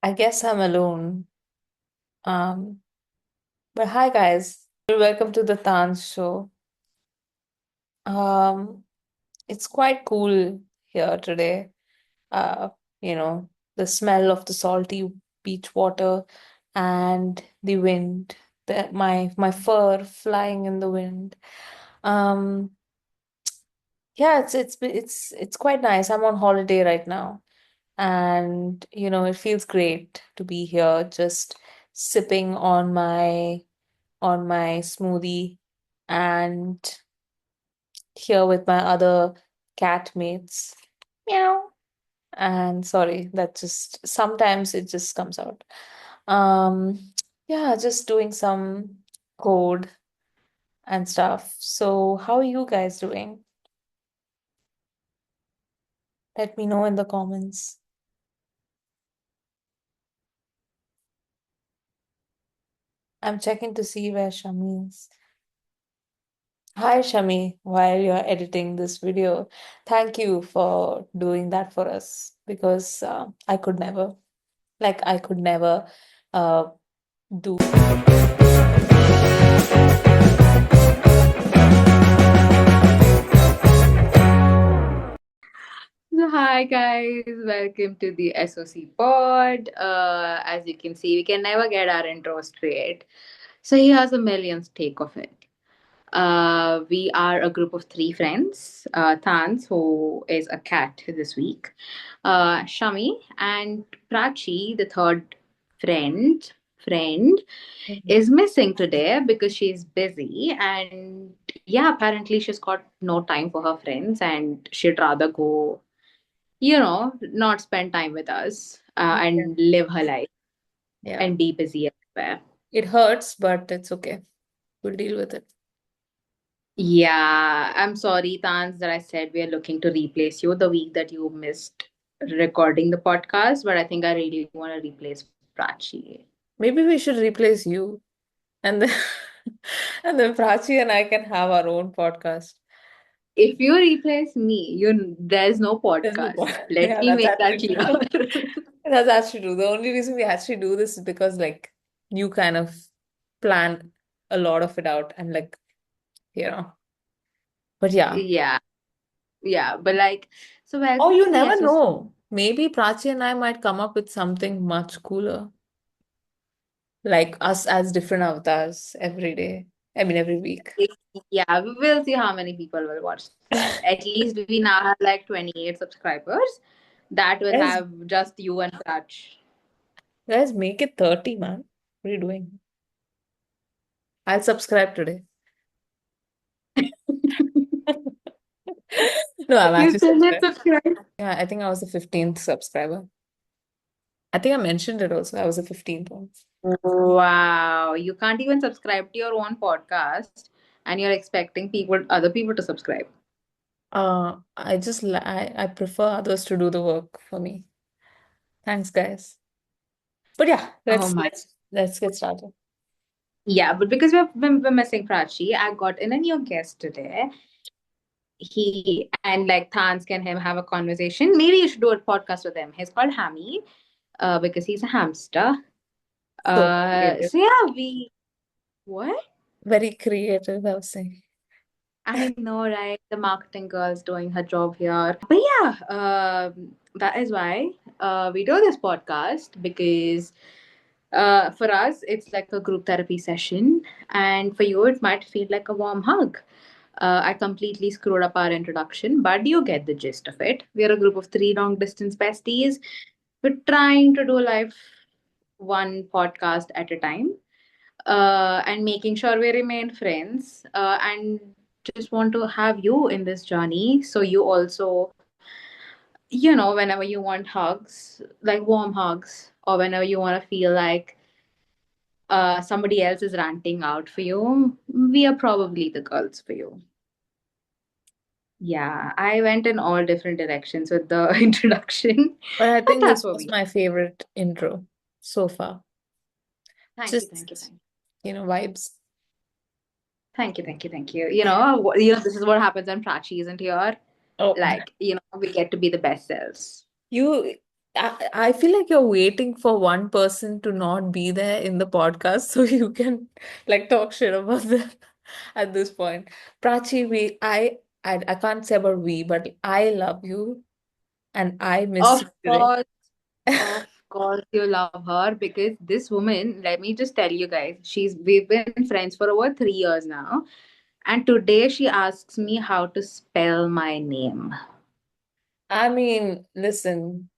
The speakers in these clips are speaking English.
I guess I'm alone. Um, but hi guys. Welcome to the Tans show. Um, it's quite cool here today. Uh, you know, the smell of the salty beach water and the wind, my fur flying in the wind. Um, yeah, it's quite nice. I'm on holiday right now, and it feels great to be here just sipping on my smoothie and here with my other cat mates. Meow. And sorry, that just sometimes it just comes out. Yeah, just doing some code and stuff. So, how are you guys doing? Let me know in the comments. I'm checking to see where Shami is. Hi, Shami, while you're editing this video, thank you for doing that for us because I could never. Like I could never uh do. So hi guys, welcome to the SOC pod. As you can see, we can never get our intro straight. So here's a millionth take of it. We are a group of three friends. Tans, who is a cat this week, Shami, and Prachi, the third friend, is missing today because she's busy and yeah, apparently she's got no time for her friends and she'd rather go not spend time with us Yeah. and live her life Yeah. and be busy everywhere. It hurts, but it's okay. We'll deal with it. Yeah, I'm sorry, Tans, that I said we are looking to replace you the week that you missed recording the podcast, but I think I really want to replace Prachi. Maybe we should replace you and then and then Prachi and I can have our own podcast. If you replace me, there's no There's no podcast. point. Let Yeah, me that's make that actually true. clear. That's actually true. The only reason we actually do this is because like you kind of plan a lot of it out and like, you know. But yeah. Yeah, yeah, but like, so Oh, welcome you to the never SOC. know. Maybe Prachi and I might come up with something much cooler. Like us as different avatars every day. I mean, every week. Yeah, we will see how many people will watch that. At least we now have like 28 subscribers. That will Guys, have just you and Prach. guys, make it 30, man. What are you doing? I'll subscribe today. No, I'm You actually still did subscribed. subscribe? Yeah, I think I was the 15th subscriber. I think I mentioned it also. I was the 15th one. Wow, you can't even subscribe to your own podcast and you're expecting other people to subscribe. I prefer others to do the work for me. Thanks, guys. But yeah, Oh let's my. let's let's get started. Yeah, but because we're missing Prachi, I got in a new guest today. He and like Thans can him have a conversation. Maybe you should do a podcast with him. He's called Hammy, because he's a hamster. So creative. So yeah, we what? Very creative, I was saying. I know, right? The marketing girl's doing her job here. But yeah, that is why we do this podcast because for us it's like a group therapy session, and for you it might feel like a warm hug. I completely screwed up our introduction, but you get the gist of it. We are a group of three long distance besties. We're trying to do life one podcast at a time, and making sure we remain friends, and just want to have you in this journey so you also, whenever you want hugs, like warm hugs, or whenever you want to feel like somebody else is ranting out for you, we are probably the girls for you. Yeah, I went in all different directions with the introduction, But I but think that's this what was we my favorite intro so far. thank you, thank you, Just, thank you. vibes. Thank you, thank you, thank you. This is what happens when Prachi isn't here. Oh, Like, we get to be the best selves. you. I feel like you're waiting for one person to not be there in the podcast so you can like talk shit about them at this point. Prachi, I can't say about we, but I love you and I miss Of you today. course, of course, you love her because this woman, let me just tell you guys, we've been friends for over 3 years now. And today she asks me how to spell my name. I mean, listen,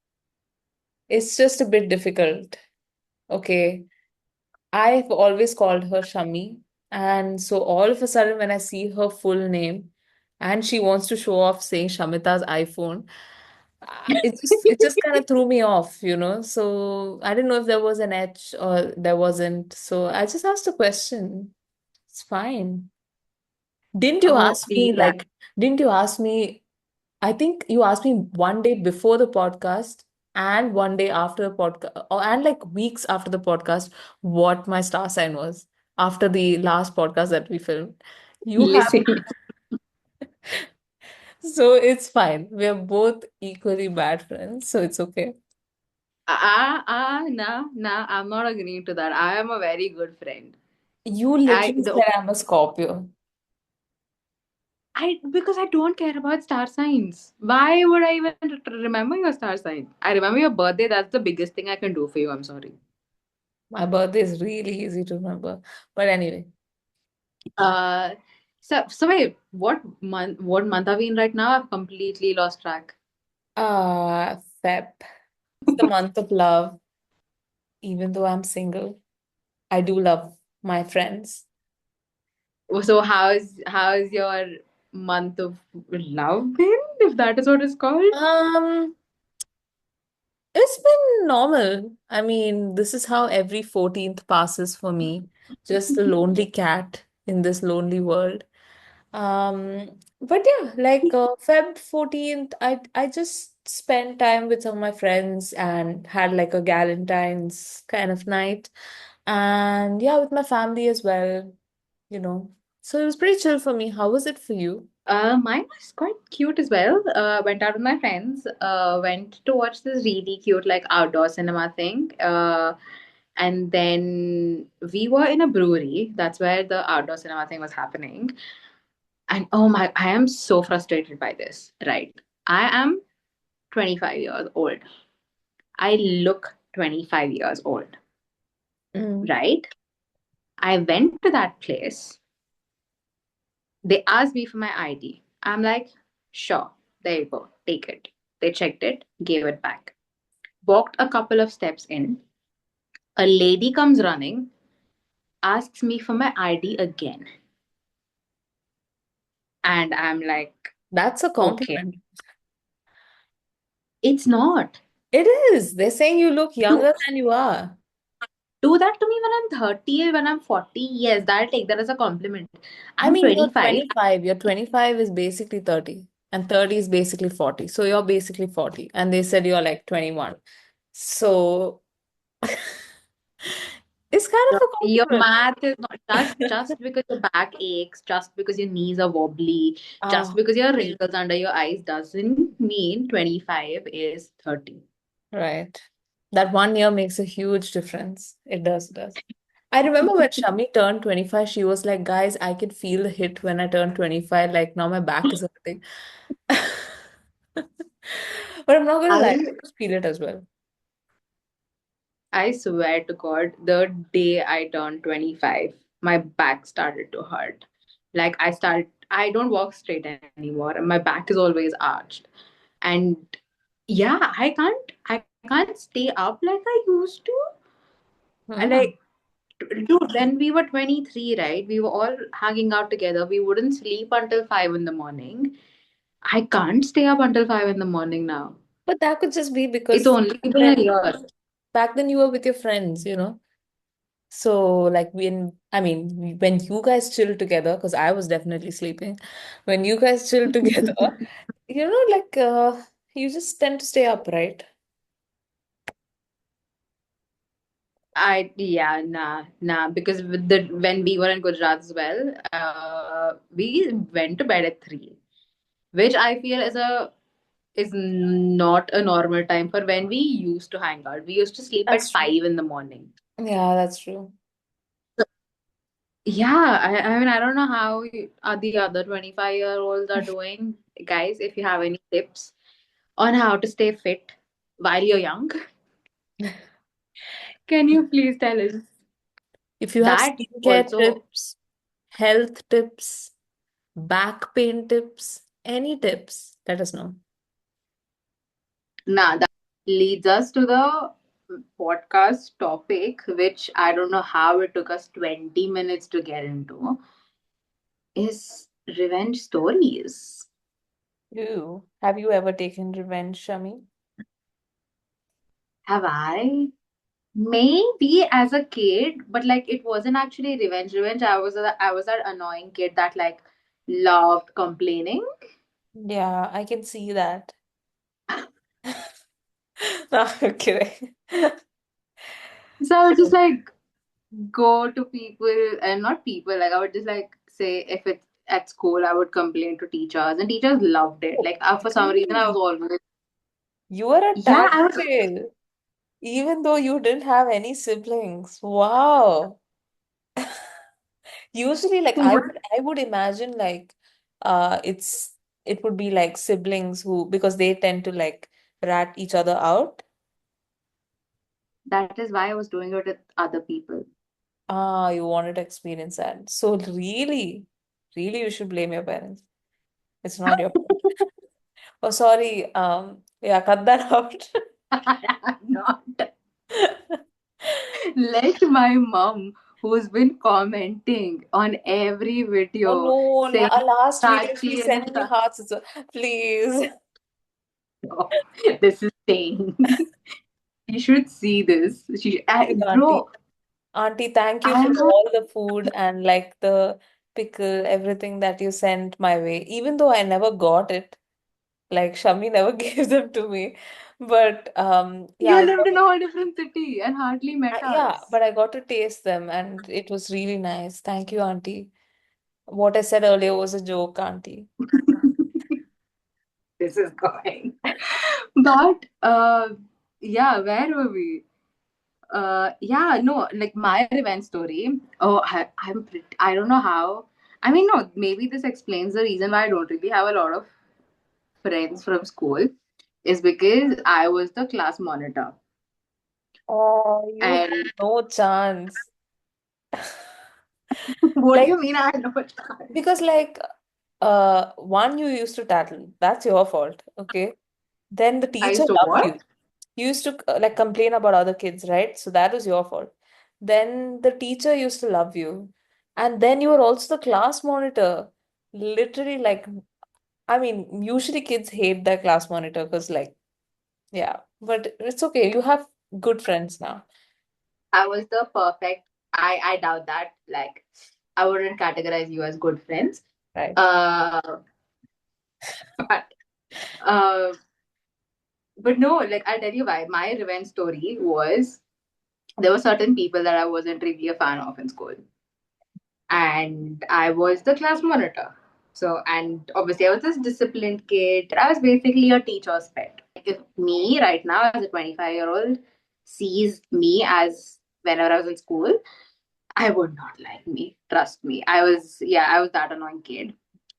it's just a bit difficult. Okay. I've always called her Shami. And so all of a sudden, when I see her full name and she wants to show off saying Shamita's iPhone, it just kind of threw me off, you know. So I didn't know if there was an H or there wasn't. So I just asked a question. It's fine. Didn't you Oh, ask me yeah. didn't you ask me I think you asked me one day before the podcast and one day after the podcast, and like weeks after the podcast, what my star sign was after the last podcast that we filmed. You have, Listen, so it's fine. We're both equally bad friends, so it's okay. nah, I'm not agreeing to that. I am a very good friend. You I literally the said I'm a Scorpio. I because I don't care about star signs. Why would I even remember your star sign? I remember your birthday. That's the biggest thing I can do for you. I'm sorry. My birthday is really easy to remember. But anyway, Uh, so wait, what month are we in right now? I've completely lost track. Feb. It's the month of love, even though I'm single. I do love my friends. So how's your month of love been, if that is what it's called? Um, it's been normal. I mean, this is how every 14th passes for me. Just a lonely cat in this lonely world. But yeah, like Feb 14th, I just spent time with some of my friends and had like a Valentine's kind of night. And yeah, with my family as well, you know. So it was pretty chill for me. How was it for you? Mine was quite cute as well. Went out with my friends. Went to watch this really cute like outdoor cinema thing. And then we were in a brewery. That's where the outdoor cinema thing was happening. And oh my, I am so frustrated by this. Right, I am 25 years old. I look 25 years old. Mm. Right. I went to that place. They asked me for my ID. I'm like, sure, there you go, take it. They checked it, gave it back. Walked a couple of steps in. A lady comes running, asks me for my ID again. And I'm like, That's a okay, compliment. it's not. It is. They're saying you look Do, younger than you are. do that to me when I'm 30, when I'm 40. Yes, that'll take that as a compliment. I I'm mean, you're 25. 25. You're 25 is basically 30, and 30 is basically 40. So you're basically 40. And they said you're like 21. So it's kind of a Your compliment. math is not just because your back aches, just because your knees are wobbly, just Ah, because your wrinkles under your eyes doesn't mean 25 is 30. right. That 1 year makes a huge difference. It does. I remember when Shami turned 25, she was like, guys, I can feel the hit when I turn 25. Like now my back is hurting. But I'm not gonna lie, I I feel it as well. I swear to God, the day I turned 25, my back started to hurt. Like I don't walk straight anymore, and my back is always arched. And yeah, I can't stay up like I used to. Hmm. Like, dude, when we were 23, right? We were all hanging out together. We wouldn't sleep until 5 in the morning. I can't stay up until 5 in the morning now. But that could just be It's because only been then a year. back then you were with your friends, you know? So like when you guys chill together, because I was definitely sleeping, when you guys chill together, you just tend to stay up, right? Yeah, nah, because with the when we were in Gujarat as well, we went to bed at 3, which I feel is a is not a normal time for when we used to hang out. We used to sleep at That's true. 5 in the morning. Yeah, that's true. Yeah, I mean, I don't know how the other 25-year-olds are doing. Guys, if you have any tips on how to stay fit while you're young, can you please tell us If you have that skincare also? tips, health tips, back pain tips, any tips, let us know. Nah, that leads us to the podcast topic, which I don't know how it took us 20 minutes to get into, is revenge stories. You, have you ever taken revenge, Shami? Have I? Maybe as a kid, but like it wasn't actually revenge. Revenge, I was that annoying kid that like loved complaining. Yeah, I can see that. No, I'm kidding. So I would just like go to people and not people, like I would just like say if it's at school, I would complain to teachers and teachers loved it. Oh, Like for some reason I was really? always, You were a yeah, I was tattletale, even though you didn't have any siblings. Wow. Usually, like I would imagine like it's it would be like siblings who because they tend to like rat each other out. that is why I was doing it with other people. Ah, you wanted to experience that. So really, really you should blame your parents. It's not your fault. Oh, sorry. Yeah, cut that out. I'm not. Let my mom, who's been commenting on every Oh video, no, saying last video she Sachi and sent me hearts. Please. Sachi, this is staying. You should see this. Please, auntie. Bro, Auntie, thank you for I'm not. all the food and like the pickle, everything that you sent my way. Even though I never got it, like Shami never gave them to me. But yeah, You lived in a whole different city and hardly met yeah, us. but I got to taste them and it was really nice. Thank you, Auntie. What I said earlier was a joke, Auntie. This is going. But yeah, where were we? Yeah, no, like my revenge story. Oh, I don't know how. I mean, no, maybe this explains the reason why I don't really have a lot of friends from school is because I was the class monitor. Oh, you had And no chance. what do Like, you mean I had no chance? because like one, you used to tattle. That's your fault. Okay. Then the I teacher used to loved you. what? You used to like complain about other kids, right? So that was your fault. Then the teacher used to love you. And then you were also the class monitor. Literally, like, I mean, usually kids hate their class monitor because, like, yeah, but it's okay. You have good friends now, I was the perfect. I doubt that. Like, I wouldn't categorize you as good friends. right? Uh, but uh, but no, like I'll tell you why. My revenge story was there were certain people that I wasn't really a fan of in school, and I was the class monitor. So, and obviously, I was this disciplined kid. I was basically a teacher's pet. If me right now, as a 25-year-old, sees me as whenever I was in school, I would not like me. Trust me. I was that annoying kid.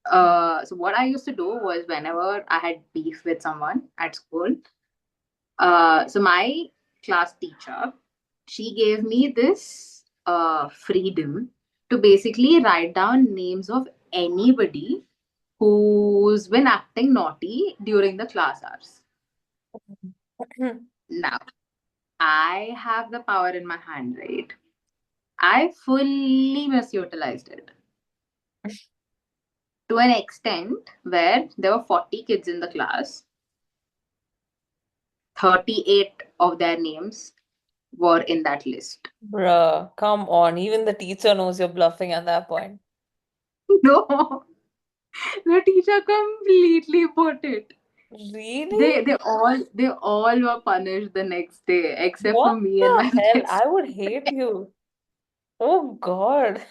So what I used to do was whenever I had beef with someone at school, so my class teacher, she gave me this freedom to basically write down names of anybody who's been acting naughty during the class hours. Now, I have the power in my hand, right? I fully misutilized it to an extent where there were 40 kids in the class, 38 of their names were in that list. Bruh, come on. Even the teacher knows you're bluffing at that point. No, the teacher completely put it. Really? They all were punished the next day, except for What me and the my hell? best. I would hate you. Oh God.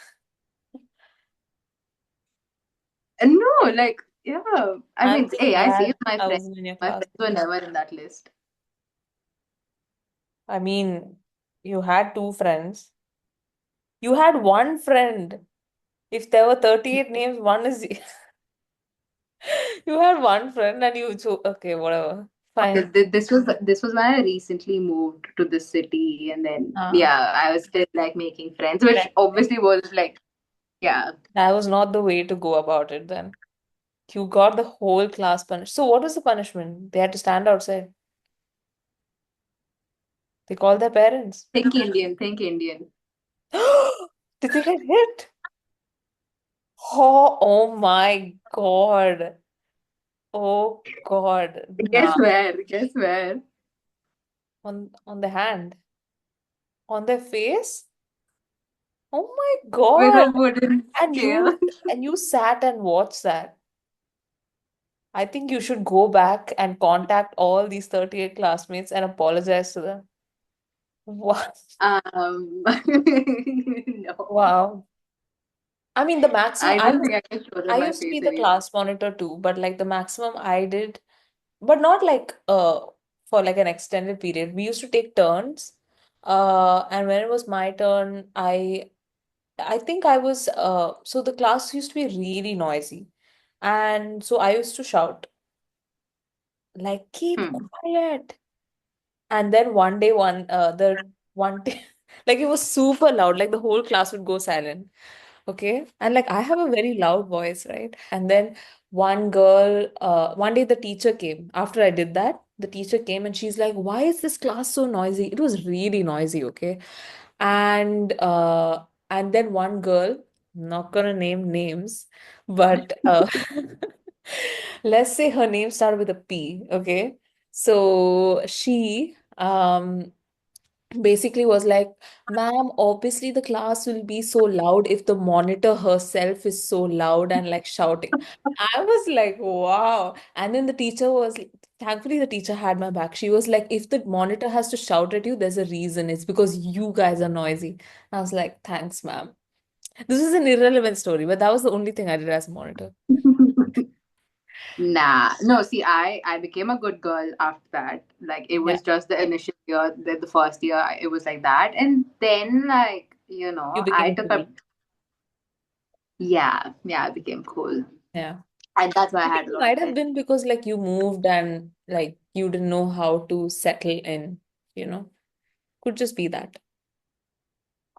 No, like Yeah, I I'm mean, so hey, I glad saved my I friends. wasn't in your My class. friends were never in that list. I mean, you had two friends. You had one friend. If there were 38 names, one is you had one friend and you chose. Okay, whatever. Okay, Fine. this was when I recently moved to this city, and then Ah, yeah, I was still like making friends, which friend. obviously was like yeah. That was not the way to go about it then. You got the whole class punished. So what was the punishment? They had to stand outside. They called their parents. Think Indian, think Indian. Did they get hit? Oh my God. Oh God. Guess Nah. where? Guess where? On the hand. On their face? Oh my With God. a wooden And scale. you sat and watched that. I think you should go back and contact all these 38 classmates and apologize to them. What? No, Wow. I mean, the maximum I don't think I can show them I my used to be face the anymore. class monitor too, but like the maximum I did, but not like for like an extended period. We used to take turns. And when it was my turn, I think I was so the class used to be really noisy. And so I used to shout, like, keep Hmm. quiet. And then one day, the one day, like it was super loud, like the whole class would go silent. Okay. And like I have a very loud voice, right? And then one day the teacher came. After I did that, the teacher came and she's like, why is this class so noisy? It was really noisy, okay? And and then one girl, not gonna name names, but let's say her name started with a P, okay? So she basically was like, ma'am, obviously the class will be so loud if the monitor herself is so loud and like shouting. I was like, wow. And then the teacher was, thankfully, the teacher had my back. She was like, if the monitor has to shout at you, there's a reason. It's because you guys are noisy. I was like, thanks, ma'am. This is an irrelevant story, but that was the only thing I did as a monitor. Nah, no. See, I became a good girl after that. Like it Yeah, was just the initial year, the first year, it was like that, and then like you I became took cool. up. Yeah, yeah, I became cool, Yeah. and that's why I I think had a it lot of might have friends. been because like you moved and like you didn't know how to settle in, you know? Could just be that.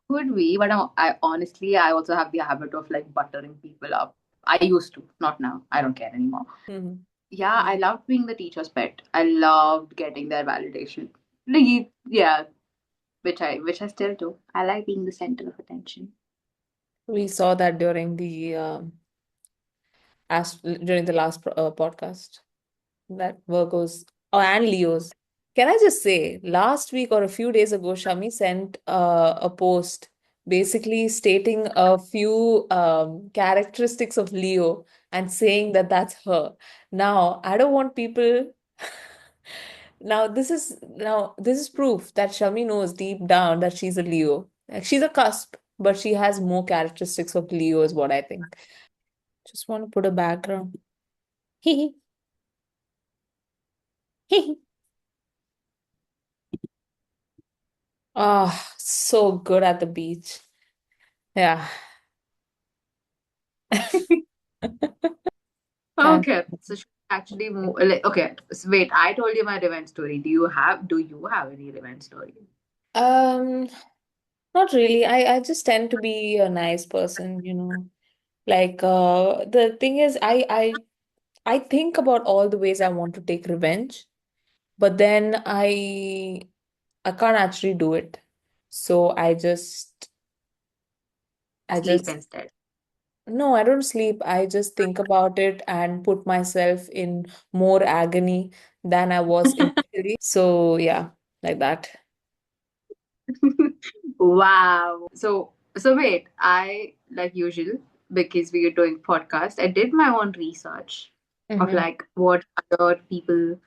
Could be, but I honestly, I also have the habit of like buttering people up. I used to, not now. I don't care anymore. Hmm. Yeah, I loved being the teacher's pet. I loved getting their validation. Like, yeah, which I still do. I like being the center of attention. We saw that during the during the last podcast that Virgos and Leos. Can I just say, last week or a few days ago, Shami sent a post basically stating a few characteristics of Leo and saying that that's her. Now, I don't want people. Now this is proof that Shami knows deep down that she's a Leo. Like she's a cusp, but she has more characteristics of Leo, is what I think. Just want to put a background. Hee hee. Ah, so good at the beach. Yeah. Fan- Okay, so should we actually move? Like, okay, so wait. I told you my revenge story. Do you have any revenge story? Um, Not really. I just tend to be a nice person, you know. Like the thing is I think about all the ways I want to take revenge, but then I can't actually do it. So I Sleep just instead. no, I don't sleep. I just think about it and put myself in more agony than I was initially. So yeah, like that. Wow. So wait. I like usual because we are doing podcast. I did my own research of Hmm. like what other people,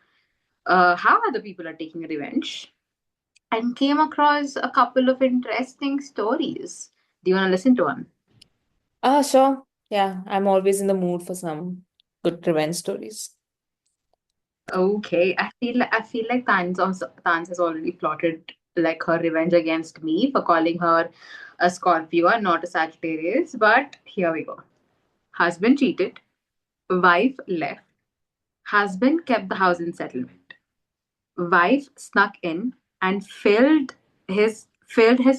how other people are taking revenge, and came across a couple of interesting stories. Do you want to listen to one? Ah, sure. Yeah, I'm always in the mood for some. good revenge stories. Okay, I feel like Tans has already plotted like her revenge against me for calling her a Scorpio and not a Sagittarius. But here we go. Husband cheated, wife left. Husband kept the house in settlement. Wife snuck in and filled his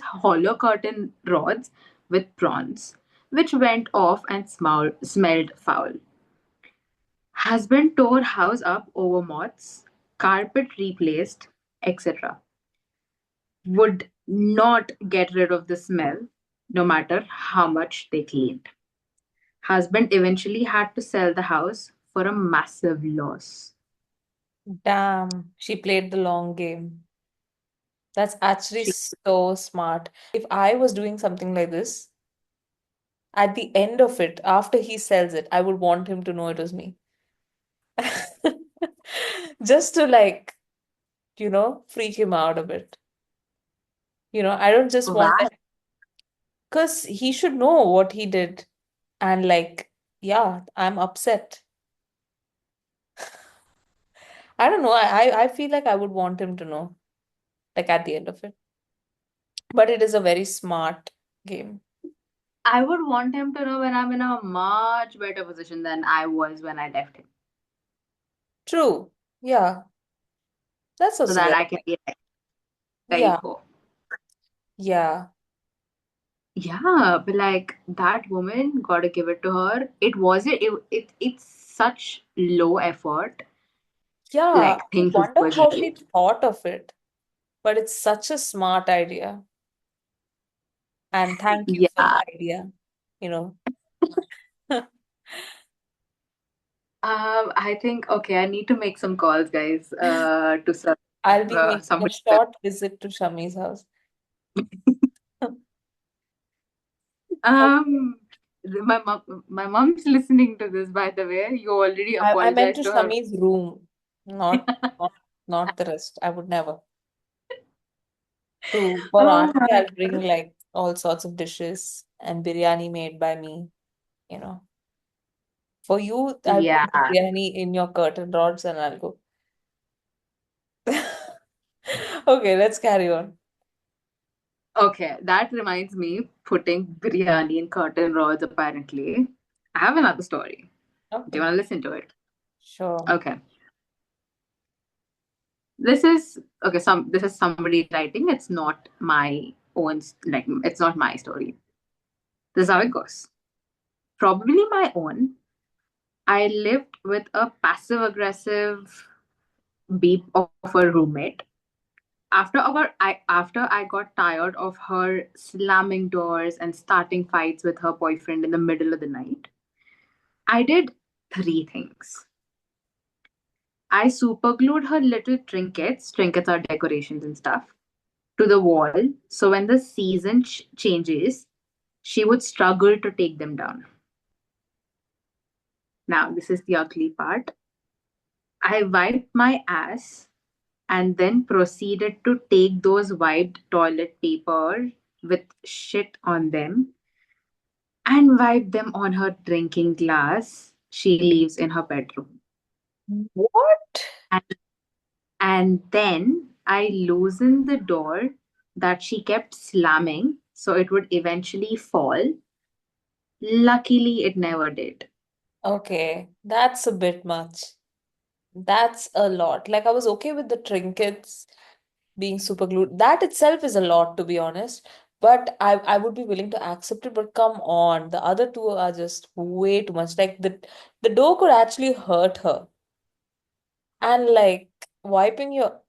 hollow curtain rods with prawns, which went off and smelled foul. Husband tore house up over moths, carpet replaced, etc. Would not get rid of the smell, no matter how much they cleaned. Husband eventually had to sell the house for a massive loss. Damn, she played the long game. That's actually She, so smart. If I was doing something like this, at the end of it, after he sells it, I would want him to know it was me. Just to like, freak him out a bit. I don't just want wow. that because he should know what he did. And like, yeah, I'm upset. I don't know. I feel like I would want him to know, like at the end of it. But it is a very smart game. I would want him to know when I'm in a much better position than I was when I left him. True. Yeah, that's So also that very I can nice. be like, there you Yeah, go. yeah, Yeah, but like that woman, gotta give it to her. It's such low effort, yeah. like I thing to do wonder as how well. she thought of it, but it's such a smart idea. And thank you for the Yeah. idea. You know, I think okay, I need to make some calls, guys. To some I'll be making a somebody. short visit to Shami's house. Um, my mom's listening to this, by the way. You already I meant to apologized to her. Shami's room, not not the rest. I would never. For Oh auntie, my I'll bring like all sorts of dishes and biryani made by me, you know. For you, I'll put yeah. the biryani in your curtain rods and I'll go. Okay, let's carry on. Okay, that reminds me, putting biryani in curtain rods, apparently. I have another story. Do you Okay, want to listen to it? sure. Okay. This is somebody writing. It's not my own like it's not my story. This is how it goes. Probably my own. I lived with a passive aggressive beep of a roommate. After I got tired of her slamming doors and starting fights with her boyfriend in the middle of the night, I did three things. I superglued her little trinkets are decorations and stuff, to the wall. So when the season changes, she would struggle to take them down. Now, this is the ugly part. I wiped my ass and then proceeded to take those wiped toilet paper with shit on them and wipe them on her drinking glass she leaves in her bedroom. What? And, and then I loosened the door that she kept slamming so it would eventually fall. Luckily, it never did. Okay, that's a bit much. That's a lot. Like I was okay with the trinkets being super glued. That itself is a lot, to be honest. But I would be willing to accept it. But come on, the other two are just way too much. Like the door could actually hurt her. And like wiping your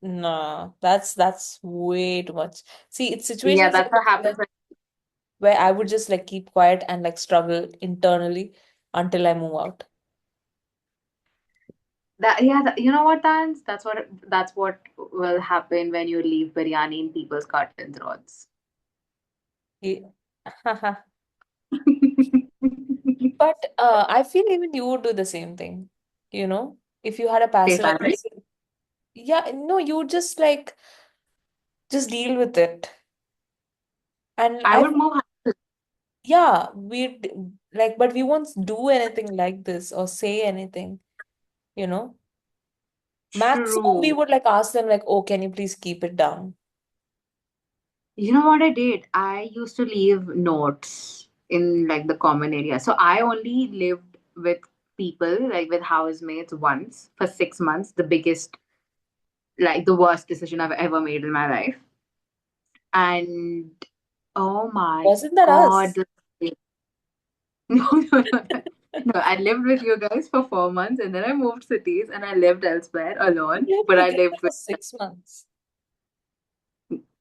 nah, that's way too much. See, it's Yeah, situations that's like what this happens. where I would just like keep quiet and like struggle internally until I move out. You know what, Tans? That's what will happen when you leave biryani in people's curtains rods. Yeah. But I feel even you would do the same thing, you know? If you had a If passive I'm right, aggressive, yeah, no, you would just like just deal with it. And I I would feel, move. yeah, we Like, but we won't do anything like this or say anything, you know. Maximum we True. would like ask them like, oh, can you please keep it down? You know what I did? I used to leave notes in like the common area. So I only lived with people, like with housemates once for 6 months, the biggest, like the worst decision I've ever made in my life. And oh my Wasn't that God. us? No, no, no, no. No, I lived with you guys for 4 months and then I moved cities and I lived elsewhere alone. We have But been I together lived for with, 6 months.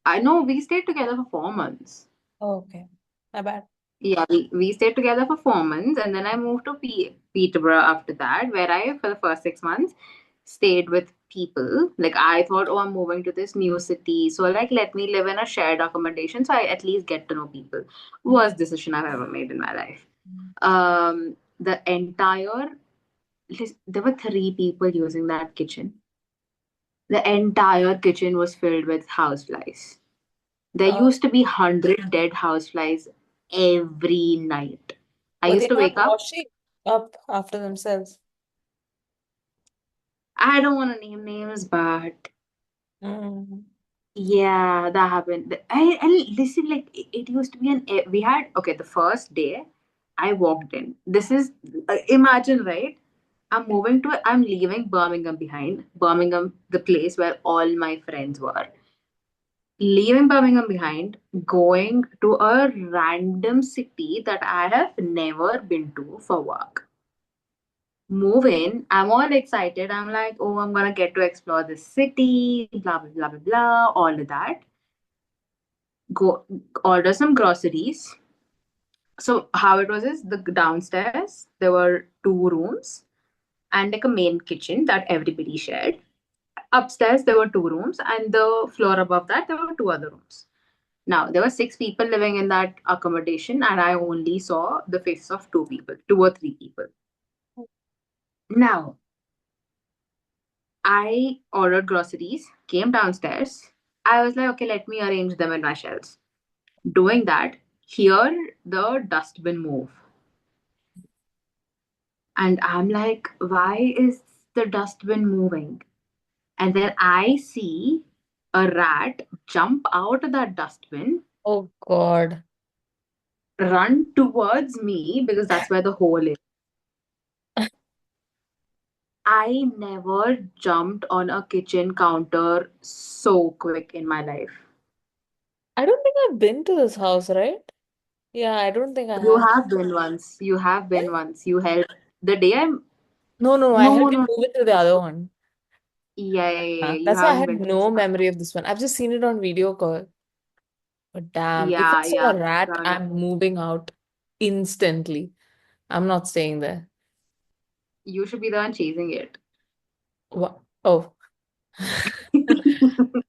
I know we stayed together for 4 months. Oh, okay. My bad. Yeah, we stayed together for 4 months, and then I moved to Peterborough after that, where I, for the first 6 months, stayed with people. Like, I thought, oh, I'm moving to this new city, so like, let me live in a shared accommodation so I at least get to know people. Worst decision I've ever made in my life. The entire, there were three people using that kitchen. The entire kitchen was filled with houseflies. There Oh, used to be 100 dead houseflies every night. I were used they to not wake up. washing up after themselves? I don't want to name names, but Mm. yeah, that happened. I listen, like it used to be we had, okay, the first day I walked in. This is, imagine, right? I'm leaving Birmingham behind. Birmingham, the place where all my friends were. Leaving Birmingham behind, going to a random city that I have never been to for work. Move in, I'm all excited. I'm like, oh, I'm gonna get to explore the city, blah, blah, blah, blah, blah, all of that. Go order some groceries. So, how it was is the downstairs, there were two rooms and like a main kitchen that everybody shared. Upstairs, there were two rooms, and the floor above that, there were two other rooms. Now, there were six people living in that accommodation, and I only saw the faces of two people, two or three people. Now, I ordered groceries, came downstairs. I was like, okay, let me arrange them in my shelves. Doing that, hear the dustbin move. And I'm like, why is the dustbin moving? And then I see a rat jump out of that dustbin, Oh God. run towards me because that's where the hole is. I never jumped on a kitchen counter so quick in my life. I don't think I've been to this house, right? Yeah, I don't think I You have. have been once. You have been once. You helped. The day I'm. No, no, I No, helped you no. move into the other one. Yeah, yeah, yeah. You That's why I haven't had been to this no one. memory of this one. I've just seen it on video call. But damn, if I Yeah, saw yeah. a rat, Done. I'm moving out instantly. I'm not staying there. You should be the one chasing it. Oh. No,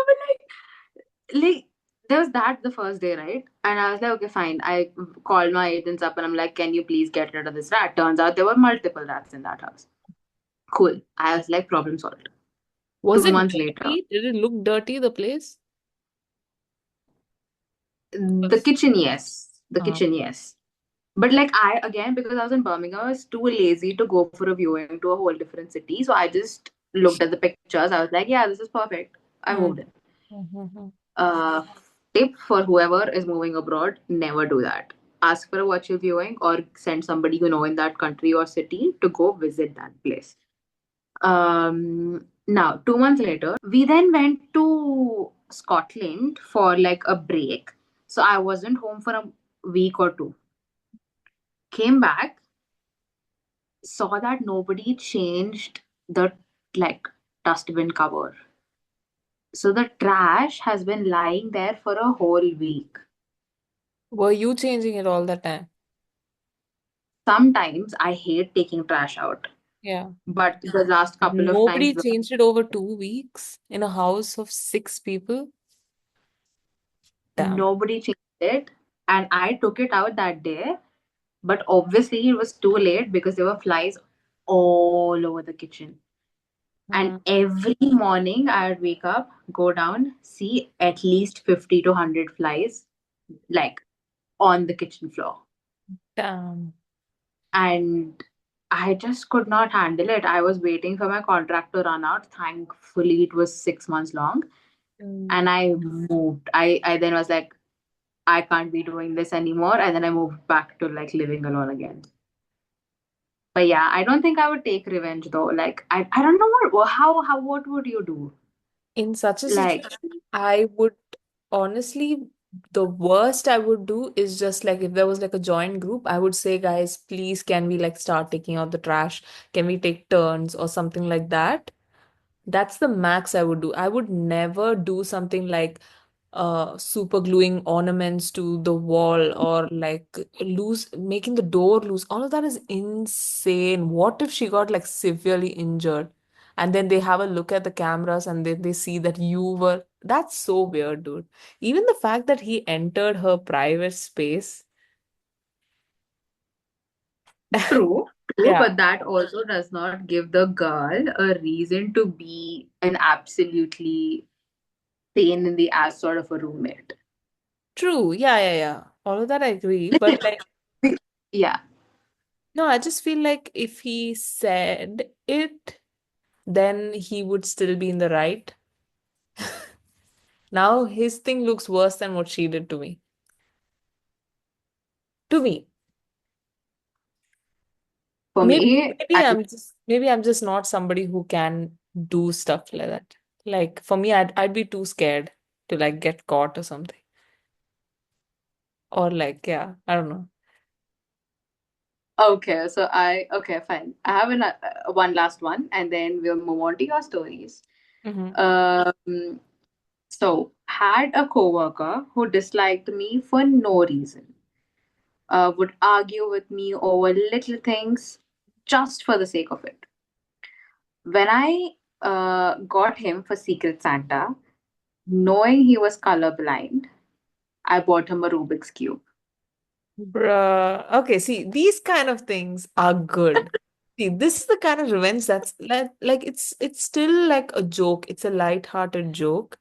but like there was that the first day, right? And I was like, okay, fine. I called my agents up and I'm like, can you please get rid of this rat? Turns out there were multiple rats in that house. Cool. I was like, problem solved. Was Two it months later, dirty? Did it look dirty, the place? the Was, kitchen, yes. The um, kitchen, yes. But like I, again, because I was in Birmingham, I was too lazy to go for a viewing to a whole different city. So I just looked at the pictures. I was like, yeah, this is perfect. I moved mm, in. mhm. Uh, Tip for whoever is moving abroad, never do that. Ask for a virtual viewing or send somebody you know in that country or city to go visit that place. Now, 2 months later, we then went to Scotland for like a break. So I wasn't home for a week or two. Came back, saw that nobody changed the like dustbin cover. So the trash has been lying there for a whole week. Were you changing it all the time? Sometimes I hate taking trash out, Yeah. but the last couple of Nobody times changed it over 2 weeks in a house of six people? Damn. nobody changed it, and I took it out that day, but obviously it was too late because there were flies all over the kitchen. And Mm. every morning I would wake up, go down, see at least 50 to 100 flies like on the kitchen floor. Damn. And I just could not handle it. I was waiting for my contract to run out. Thankfully, it was 6 months long. Mm. And I moved. I then was like, I can't be doing this anymore. And then I moved back to like living alone again. But yeah, I don't think I would take revenge though. Like I don't know what would you do? In such a Like situation, I would honestly, the worst I would do is just like if there was like a joint group, I would say, guys, please, can we like start taking out the trash? Can we take turns or something like that? That's the max I would do. I would never do something like super gluing ornaments to the wall or like making the door loose. All of that is insane. What if she got like severely injured? And then they have a look at the cameras and they see that you were. That's so weird, dude. Even the fact that he entered her private space. true, true, Yeah. but that also does not give the girl a reason to be an absolutely pain in the ass sort of a roommate. True. Yeah, yeah, yeah. All of that I agree. But Listen, like, yeah. no, I just feel like if he said it, then he would still be in the right. Now his thing looks worse than what she did to me. To me. For Maybe me, maybe I'm just not somebody who can do stuff like that. Like for me, I'd be too scared to like get caught or something. Or like, yeah, I don't know. okay, so okay, fine. I have one last one, and then we'll move on to your stories. Mm-hmm. Um, so had a coworker who disliked me for no reason. Would argue with me over little things just for the sake of it. When I got him for Secret Santa, knowing he was colorblind, I bought him a Rubik's Cube. Bruh. Okay, see, these kind of things are good. See, this is the kind of revenge that's like it's still like a joke. It's a light-hearted joke,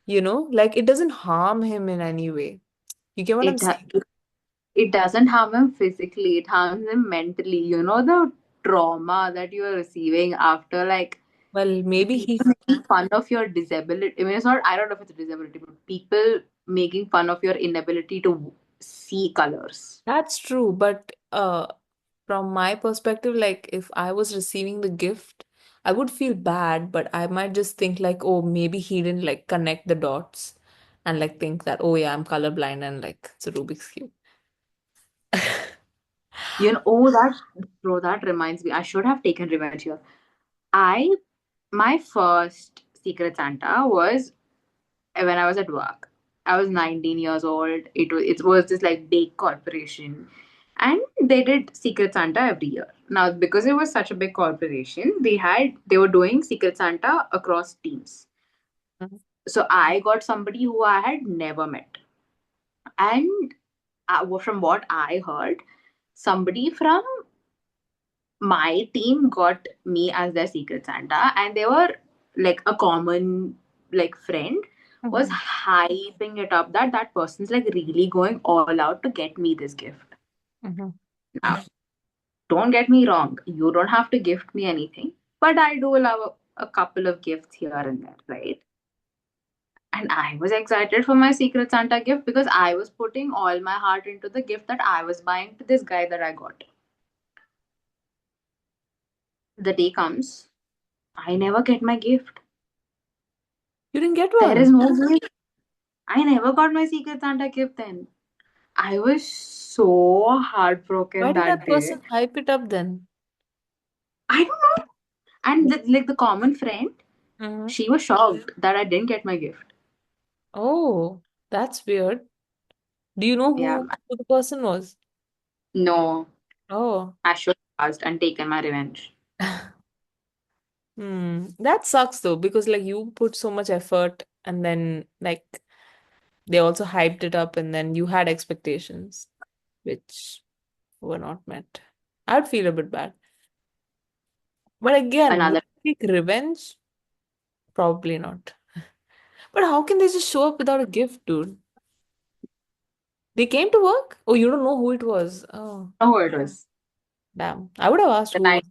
like it doesn't harm him in any way. You get what I'm It saying? it doesn't harm him physically, it harms him mentally. You know the trauma that you are receiving after like Well, maybe people he making fun of your disability. I mean, it's not, I don't know if it's a disability, but people making fun of your inability to see colors. that's true, but from my perspective, like if I was receiving the gift, I would feel bad, but I might just think like, oh, maybe he didn't like connect the dots and like think that, oh yeah, I'm colorblind and like it's a Rubik's Cube. You know, oh, that, bro, that reminds me, I should have taken revenge here. I, my first Secret Santa was when I was at work. I was 19 years old. It was this like big corporation, and they did Secret Santa every year. Now, because it was such a big corporation, they were doing Secret Santa across teams. So I got somebody who I had never met, and from what I heard, somebody from my team got me as their Secret Santa, and they were like a common like friend was Mhm. hyping it up that that person's like really going all out to get me this gift. Mhm. Now, don't get me wrong, you don't have to gift me anything, but I do love a couple of gifts here and there, right? And I was excited for my Secret Santa gift because I was putting all my heart into the gift that I was buying to this guy that I got. The day comes, I never get my gift. You didn't get There one. is no way. I never got my Secret Santa gift then. I was so Why heartbroken did that that day. person hype it up then? I don't know. And like the common friend, Mhm. she was shocked that I didn't get my gift. Oh, that's weird. Do you know Yeah. who the person was? No, Oh. I should have asked and taken my revenge. That sucks though, because like you put so much effort and then like they also hyped it up and then you had expectations which were not met. I'd feel a bit bad. But again, would Another, I take revenge? Probably not. But how can they just show up without a gift, dude? They came to work? Oh, you don't know who it was. Oh, know who it was. damn. I would have asked The who night.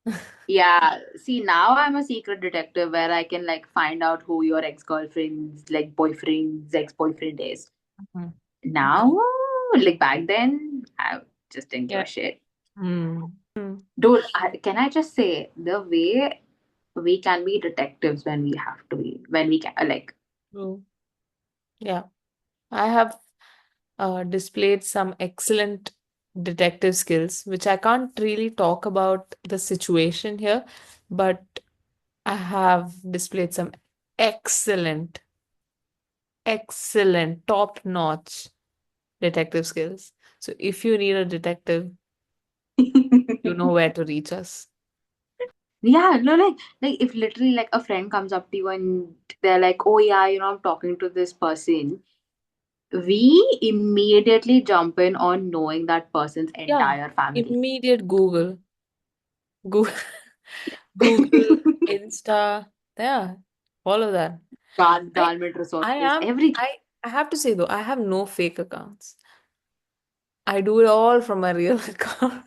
was. Yeah. See, now I'm a secret detective where I can like find out who your ex-girlfriend's like boyfriend's ex-boyfriend is. Mhm. Now, like back then, I just didn't give Yeah. a shit. Hmm. Hmm. Dude, can I just say the way we can be detectives when we have to be, when we can, like, True. Yeah. I have displayed some excellent detective skills, which I can't really talk about the situation here, but I have displayed some excellent, excellent, top-notch detective skills. So if you need a detective, you know where to reach us. yeah, no, like if literally like a friend comes up to you and they're like, oh yeah, I'm talking to this person, we immediately jump in on knowing that person's Yeah, entire family. immediate Google. Google, Google, Insta. Yeah, all of that. I Government I resources, am everything. I have to say though, I have no fake accounts. I do it all from my real account.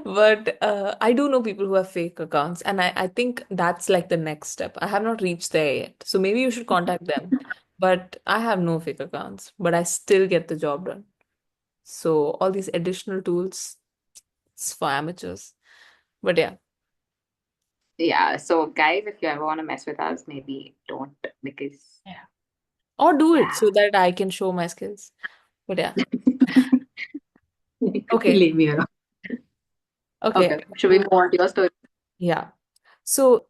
But I do know people who have fake accounts, and I think that's like the next step. I have not reached there yet. So maybe you should contact them. But I have no fake accounts, but I still get the job done. So all these additional tools, it's for amateurs. But yeah. Yeah, so guys, if you ever want to mess with us, maybe don't because Yeah. Or do it yeah. so that I can show my skills. But yeah. Okay. Leave me alone. Okay. Okay, should we move So, on to your story? yeah. So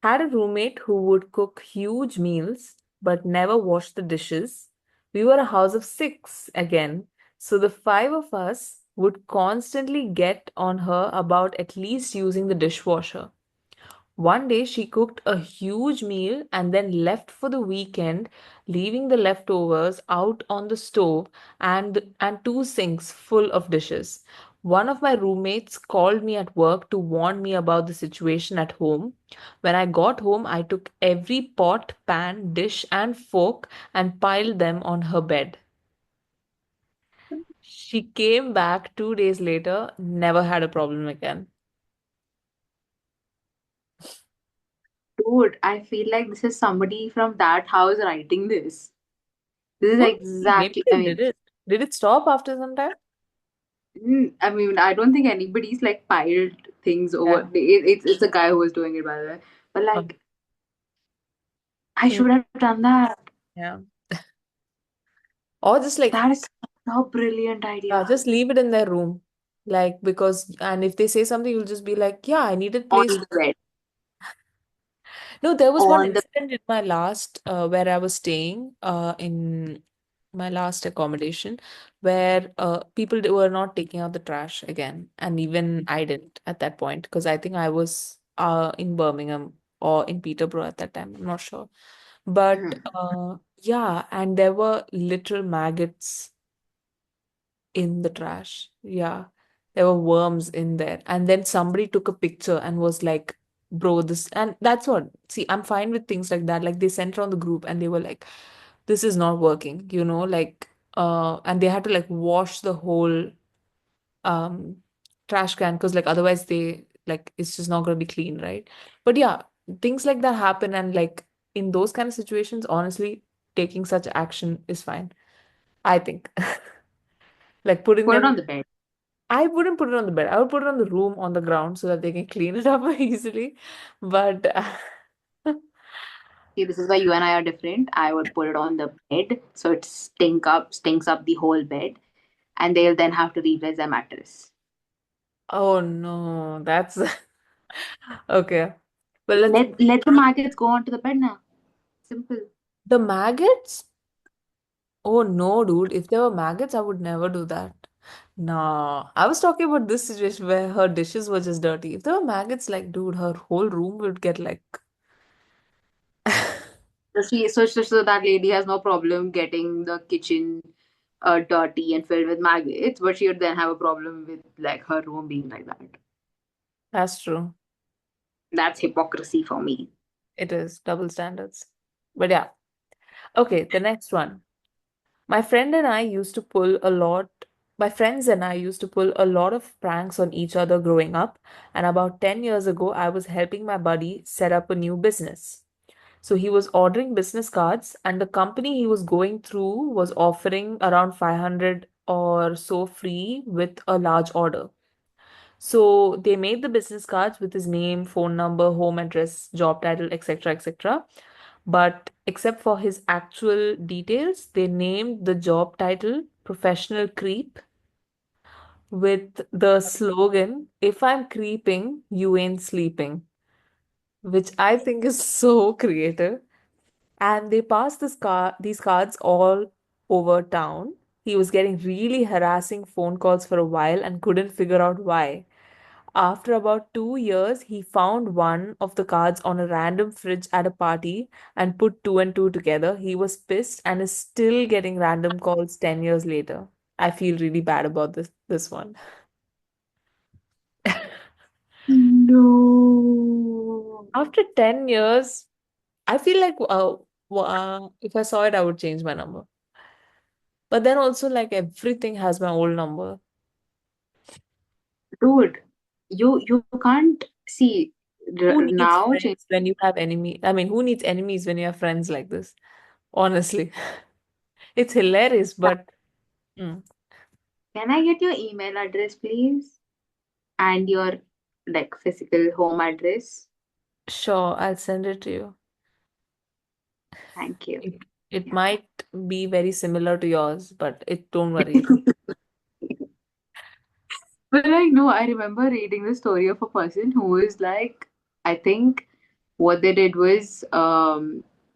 had a roommate who would cook huge meals but never wash the dishes. We were a house of six again, so the five of us would constantly get on her about at least using the dishwasher. One day she cooked a huge meal and then left for the weekend, leaving the leftovers out on the stove and two sinks full of dishes. One of my roommates called me at work to warn me about the situation at home. When I got home, I took every pot, pan, dish, and fork and piled them on her bed. She came back 2 days later, never had a problem again. Dude, I feel like this is somebody from that house writing this. This is Could be. Maybe exactly, they did it. Did it stop after some time? I mean, I don't think anybody's like piled things over. Yeah. It's a guy who was doing it, by the way. But Oh, like, I mm, should have done that. yeah. Or just like, That is a brilliant idea. just leave it in their room. Like, because, and if they say something, you'll just be like, yeah, I needed On place. the bed. No, there was one On the incident in my last, where I was staying, in my last accommodation, where people were not taking out the trash again. And even I didn't at that point, because I think I was in Birmingham or in Peterborough at that time. I'm not sure. But Mhm. yeah, and there were literal maggots in the trash. Yeah. There were worms in there. And then somebody took a picture and was like, bro, this, and that's what, see, I'm fine with things like that. Like they sent around the group and they were like, this is not working, like, and they had to like wash the whole um trash can because like otherwise they like it's just not going to be clean, right? But yeah, things like that happen, and like in those kind of situations, honestly, taking such action is fine, I think. Like putting Put it them, on the bed. I wouldn't put it on the bed. I would put it on the room on the ground so that they can clean it up easily. But See, this is why you and I are different. I would put it on the bed so it stinks up the whole bed, and they'll then have to replace their mattress. oh no, that's okay. But let's, Let the maggots go onto the bed now. Simple. the maggots. Oh no, dude. If there were maggots, I would never do that. No, I was talking about this situation where her dishes were just dirty. If there were maggots, like, dude, her whole room would get like. So that lady has no problem getting the kitchen dirty and filled with maggots, but she would then have a problem with like her room being like that. That's true. That's hypocrisy for me. It is double standards. But yeah. Okay, the next one. My friend and I used to pull a lot, my friends and I used to pull a lot of pranks on each other growing up. And about 10 years ago, I was helping my buddy set up a new business. So he was ordering business cards, and the company he was going through was offering around 500 or so free with a large order. So they made the business cards with his name, phone number, home address, job title, etc., etc. But except for his actual details, they named the job title Professional Creep with the slogan, If I'm creeping, you ain't sleeping, which I think is so creative. And they passed these cards all over town. He was getting really harassing phone calls for a while and couldn't figure out why. After about 2 years, he found one of the cards on a random fridge at a party and put two and two together. He was pissed and is still getting random calls 10 years later. I feel really bad about this one. No. After 10 years, I feel like if I saw it, I would change my number. But then also, like, everything has my old number. Dude, you can't see Who needs now change. friends when you have enemies? I mean, who needs enemies when you have friends like this? Honestly, it's hilarious, but mm, Can I get your email address, please? And your like physical home address? sure, I'll send it to you. Thank you. It, it Yeah. might be very similar to yours, but don't worry. But like, no, I remember reading the story of a person who was like, I think what they did was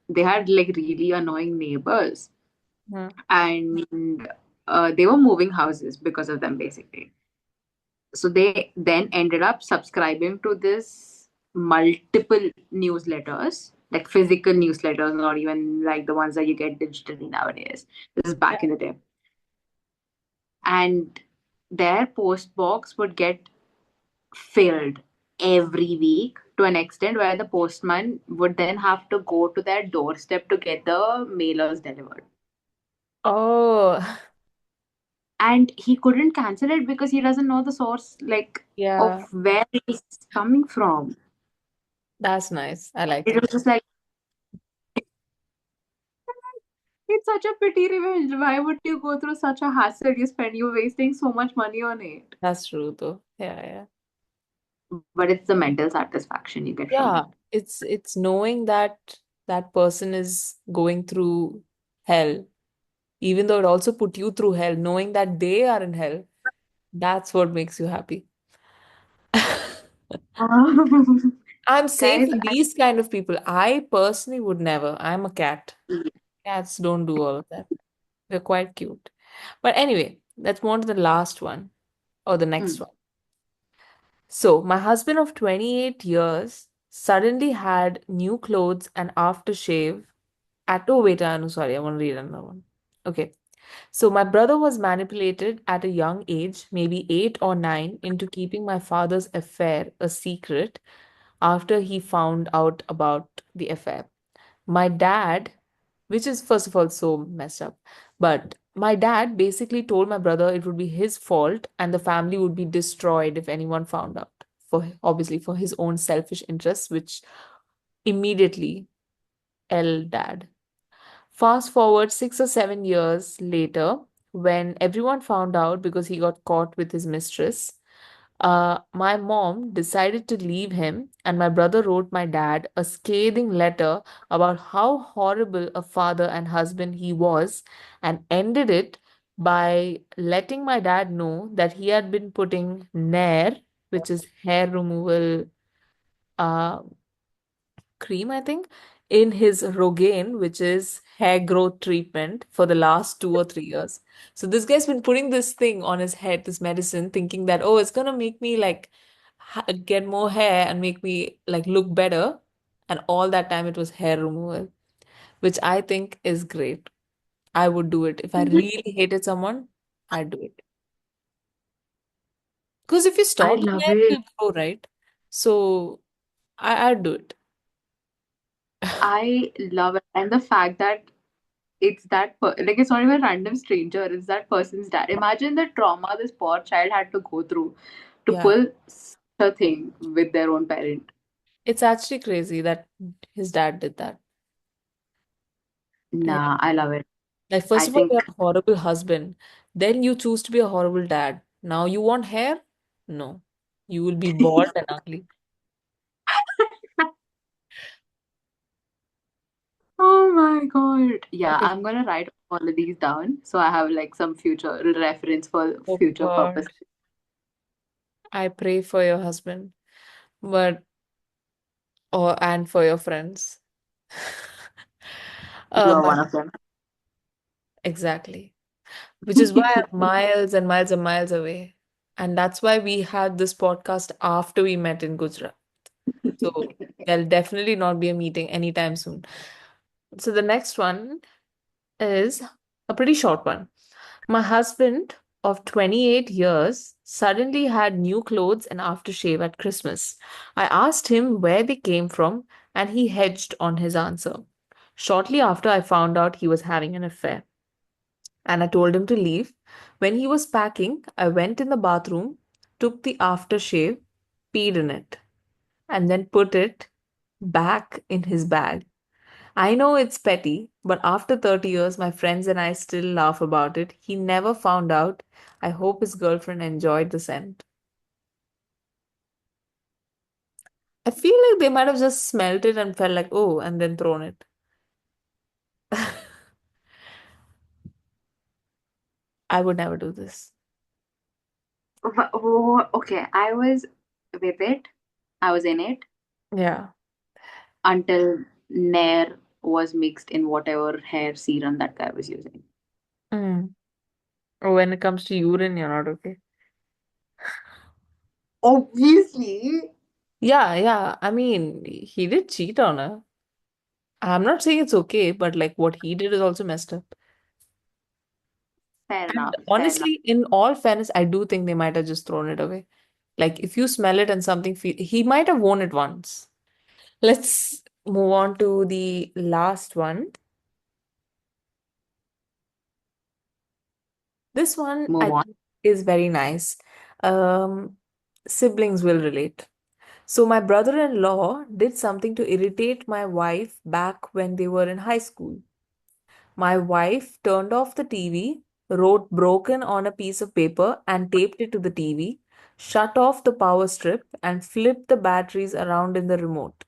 they had like really annoying neighbors, Hmm. and they were moving houses because of them, basically. So they then ended up subscribing to this multiple newsletters, like physical newsletters, not even like the ones that you get digitally nowadays. This is Yeah. back in the day. And their post box would get filled every week to an extent where the postman would then have to go to their doorstep to get the mailers delivered. Oh, And he couldn't cancel it because he doesn't know the source, like, of yeah, where it's coming from. that's nice. I like It it. was just like, it's such a pity revenge. Why would you go through such a hassle? You're wasting so much money on it. That's true, though. Yeah, yeah. But it's the mental satisfaction you get from Yeah, it. it's knowing that that person is going through hell, even though it also put you through hell, knowing that they are in hell, that's what makes you happy. I'm safe Guys, in these kind of people. I personally would never. I'm a cat. Cats don't do all of that. They're quite cute. But anyway, let's move on to the last one or the next mm, one. So, my husband of 28 years suddenly had new clothes and aftershave at, oh, wait, no, sorry, I want to read another one. Okay. So, my brother was manipulated at a young age, maybe 8 or 9, into keeping my father's affair a secret after he found out about the affair. My dad, which is first of all so messed up, but my dad basically told my brother it would be his fault and the family would be destroyed if anyone found out. For obviously for his own selfish interests, which immediately L dad. Fast forward 6 or 7 years later, when everyone found out because he got caught with his mistress, my mom decided to leave him, and my brother wrote my dad a scathing letter about how horrible a father and husband he was, and ended it by letting my dad know that he had been putting Nair, which is hair removal uh, cream, I think, in his Rogaine, which is hair growth treatment, for the last 2 or 3 years. So this guy's been putting this thing on his head, this medicine, thinking that, oh, it's gonna make me like get more hair and make me like look better. And all that time it was hair removal, which I think is great. I would do it. If I really hated someone, I'd do it. Because if you I stop the love hair, it. it'll grow, right? So I'd do it. I love it. And the fact that it's like it's not even a random stranger, it's that person's dad. Imagine the trauma this poor child had to go through to Yeah. pull such a thing with their own parent. It's actually crazy that his dad did that. Yeah. Nah, I love it. Like, I first of all, think you're a horrible husband. Then you choose to be a horrible dad. Now you want hair? No. You will be bald and ugly. oh my god. Yeah, Okay. I'm gonna write all of these down so I have like some future reference for Oh future purpose. God. I pray for your husband, but or and for your friends. You are But one of them. exactly. Which is why I'm miles and miles and miles away. And that's why we had this podcast after we met in Gujarat. So there'll definitely not be a meeting anytime soon. So the next one is a pretty short one. My husband of 28 years suddenly had new clothes and aftershave at Christmas. I asked him where they came from, and he hedged on his answer. Shortly after, I found out he was having an affair, and I told him to leave. When he was packing, I went in the bathroom, took the aftershave, peed in it, and then put it back in his bag. I know it's petty, but after 30 years, my friends and I still laugh about it. He never found out. I hope his girlfriend enjoyed the scent. I feel like they might have just smelt it and felt like, oh, and then thrown it. I would never do this. Okay, I was with it. I was in it Yeah. until Nair was mixed in whatever hair serum that guy was using. Mm. When it comes to urine, you're not okay. Obviously. Yeah, yeah. I mean, he did cheat on her. I'm not saying it's okay, but like what he did is also messed up. Fair And enough. Fair enough. honestly, in all fairness, I do think they might have just thrown it away. Like if you smell it and something feel he might have worn it once. Let's move on to the last one. This one Move I on. think is very nice. Um, Siblings will relate. So my brother-in-law did something to irritate my wife back when they were in high school. My wife turned off the TV, wrote broken on a piece of paper and taped it to the TV, shut off the power strip, and flipped the batteries around in the remote.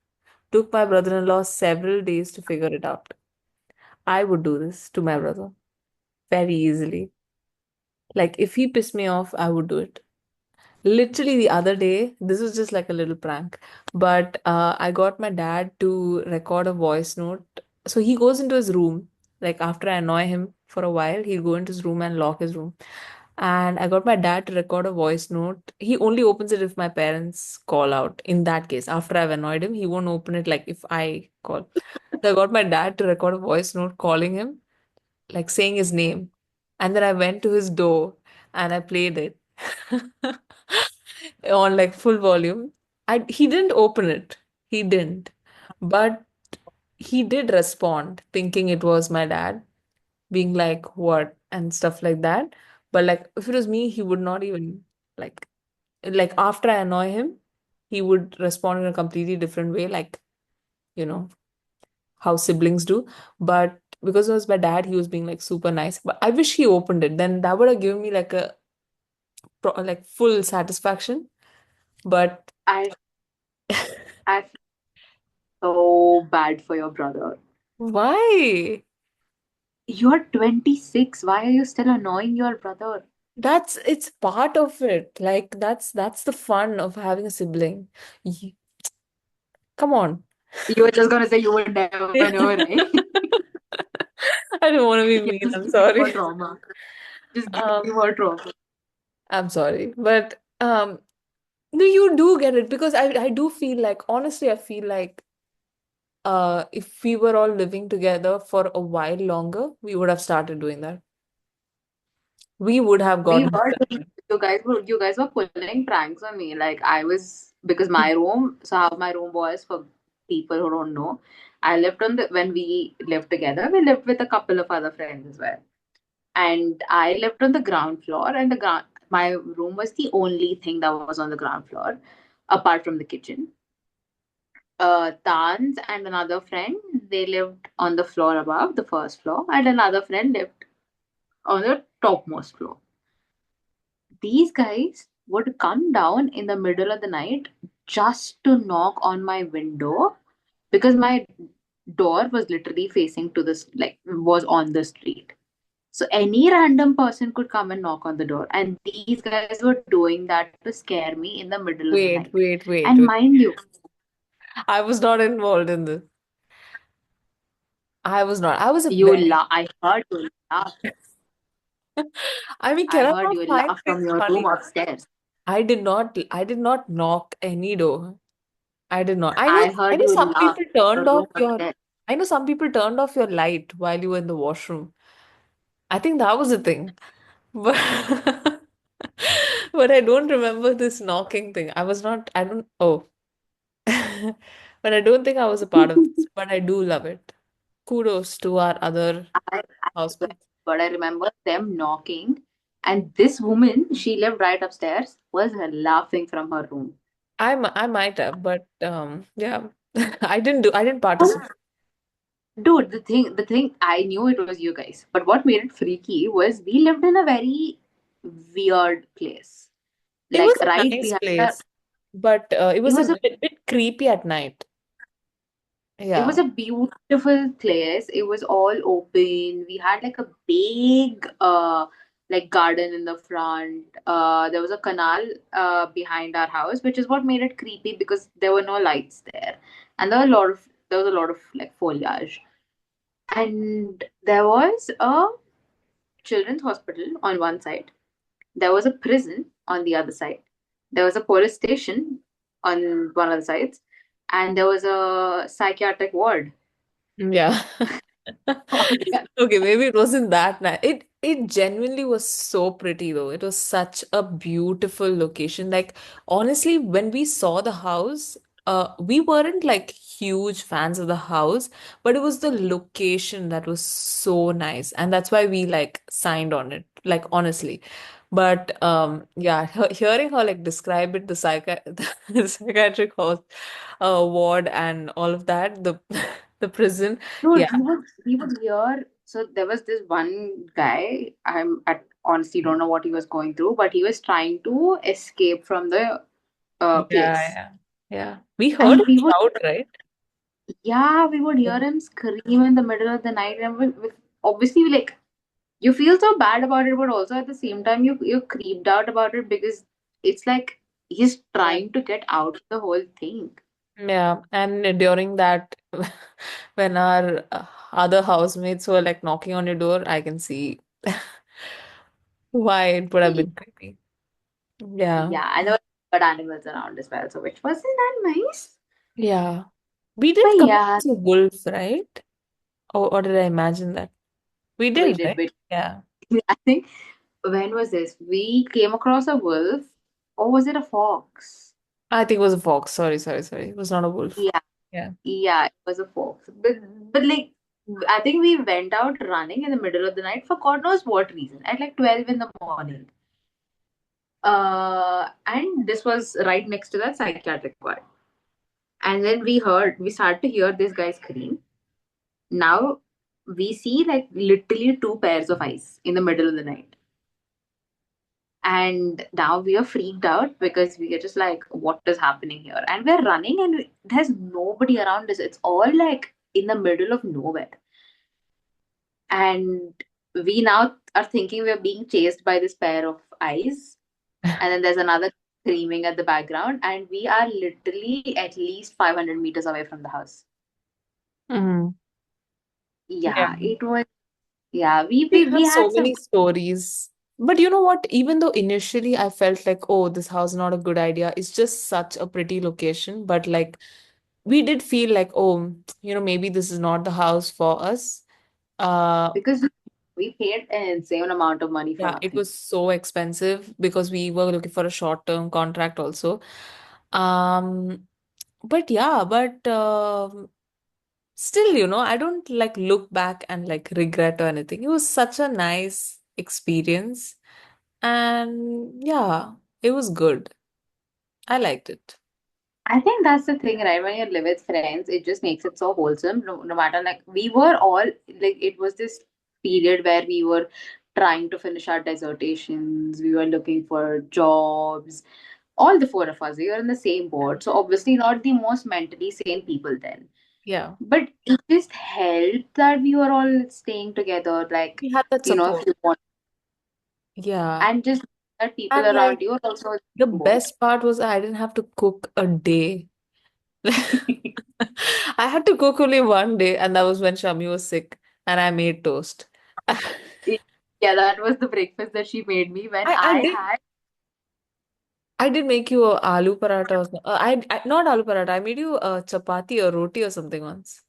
Took my brother in law several days to figure it out. I would do this to my brother very easily. Like, if he pissed me off, I would do it. Literally, the other day, this was just like a little prank, but I got my dad to record a voice note. So he goes into his room, like, after I annoy him for a while, he'll go into his room and lock his room. And I got my dad to record a voice note. He only opens it if my parents call out. In that case, after I've annoyed him, he won't open it like if I call. So I got my dad to record a voice note calling him, like saying his name. And then I went to his door and I played it on like full volume. He didn't open it. He didn't. But he did respond, thinking it was my dad, being like, what? And stuff like that. But like if it was me, he would not even like after I annoy him, he would respond in a completely different way, like, you know, how siblings do. But because it was my dad, he was being like super nice. But I wish he opened it. Then that would have given me like a like full satisfaction. But I I feel so bad for your brother. why? You're 26. Why are you still annoying your brother? That's it's part of it. Like that's the fun of having a sibling. Y- Come on. You were just gonna say you would never know, right? I don't want to be Yeah, mean. just I'm giving more sorry. trauma. Just giving Um, more trauma. I'm sorry. But no, you do get it because I do feel like honestly, I feel like if we were all living together for a while longer, we would have started doing that. We would have We gotten were doing, you guys were pulling pranks on me. Like I was because my room, so how my room was for people who don't know, I lived on the when we lived together, we lived with a couple of other friends as well. And I lived on the ground floor, and the ground my room was the only thing that was on the ground floor, apart from the kitchen. Tans and another friend, they lived on the floor above, the first floor, and another friend lived on the topmost floor. These guys would come down in the middle of the night just to knock on my window because my door was literally facing to this, like, was on the street. So any random person could come and knock on the door. And these guys were doing that to scare me in the middle of the Wait, night. wait, wait, And wait. mind you, I was not involved in this. I was not. I was a you very. laugh. I heard you laugh. I mean, I can I heard not you find laugh things from your room funny? upstairs. I did not knock any door. I did not. I heard you laugh from your room upstairs. I know some people turned off your light while you were in the washroom. I think that was a thing. But but I don't remember this knocking thing. I don't, oh. But I don't think I was a part of this, but I do love it. Kudos to our other I swear, housemates. but I remember them knocking, and this woman, she lived right upstairs, was laughing from her room. I might have, but yeah. I didn't participate. Dude, the thing, I knew it was you guys, but what made it freaky was we lived in a very weird place. It was Like a right nice behind our, place, but it it was a was a bit creepy at night. it was Yeah. a beautiful place. It was all open. We had like a big like garden in the front. There was a canal behind our house, which is what made it creepy because there were no lights there. And there was a lot of like foliage. And there was a children's hospital on one side. There was a prison on the other side. There was a police station on one of the sides, and there was a psychiatric ward Yeah. on the other. Okay, maybe it wasn't that nice. It genuinely was so pretty though. It was such a beautiful location. Like honestly, when we saw the house, we weren't like huge fans of the house, but it was the location that was so nice, and that's why we like signed on it. Like honestly. But yeah, hearing her like describe it, the psychiatric house, ward and all of that, the the prison. Dude, Yeah. he would hear. So there was this one guy. I honestly don't know what he was going through, but he was trying to escape from the Yeah, place. yeah, yeah. We heard And him shout, right? we would Yeah. hear him scream in the middle of the night, and obviously, like, you feel so bad about it, but also at the same time, you're creeped out about it because it's like he's Yeah. trying to get out of the whole thing. Yeah, and during that, when our other housemates were like knocking on your door, I can see why it would have been creepy. Yeah, Yeah, and there were bird animals around as well, so which wasn't that nice. yeah. We But did come yeah, across a wolf, right? Or did I imagine that? We we did, did. right? Yeah. I think when was this? We came across a wolf, or was it a fox? I think it was a fox. Sorry. It was not a wolf. Yeah, Yeah. yeah, it was a fox. But like, I think we went out running in the middle of the night for God knows what reason at like 12 in the morning. And this was right next to that psychiatric ward. And then we started to hear this guy scream. Now we see like literally two pairs of eyes in the middle of the night. And now we are freaked out because we are just like, what is happening here? And we're running and there's nobody around us. It's all like in the middle of nowhere. And we now are thinking we're being chased by this pair of eyes. And then there's another screaming at the background. And we are literally at least 500 meters away from the house. Mhm. Yeah. Yeah, it was, yeah, We we have so had some, many stories. But you know what? Even though initially I felt like, oh, this house is not a good idea, it's just such a pretty location. But like, we did feel like, oh, maybe this is not the house for us. Uh, because we paid an insane amount of money for yeah, it nothing. was so expensive because we were looking for a short-term contract also. Um, But yeah, but still, I don't like look back and like regret or anything. It was such a nice experience. And yeah, it was good. I liked it. I think that's the thing, right? When you live with friends, it just makes it so wholesome. No matter, like, we were all like, it was this period where we were trying to finish our dissertations, we were looking for jobs, all the four of us, we were in the same boat. So obviously not the most mentally sane people then. Yeah. But it just helped that we were all staying together, like, We had that if support. you want, Yeah. and just that people And like around you are also in the the boat. best part was I didn't have to cook a day. I had to cook only one day, and that was when Shami was sick, and I made toast. Yeah, that was the breakfast that she made me when I I did had I did make you a aloo paratha or something. I not aloo paratha. I made you a chapati or roti or something once.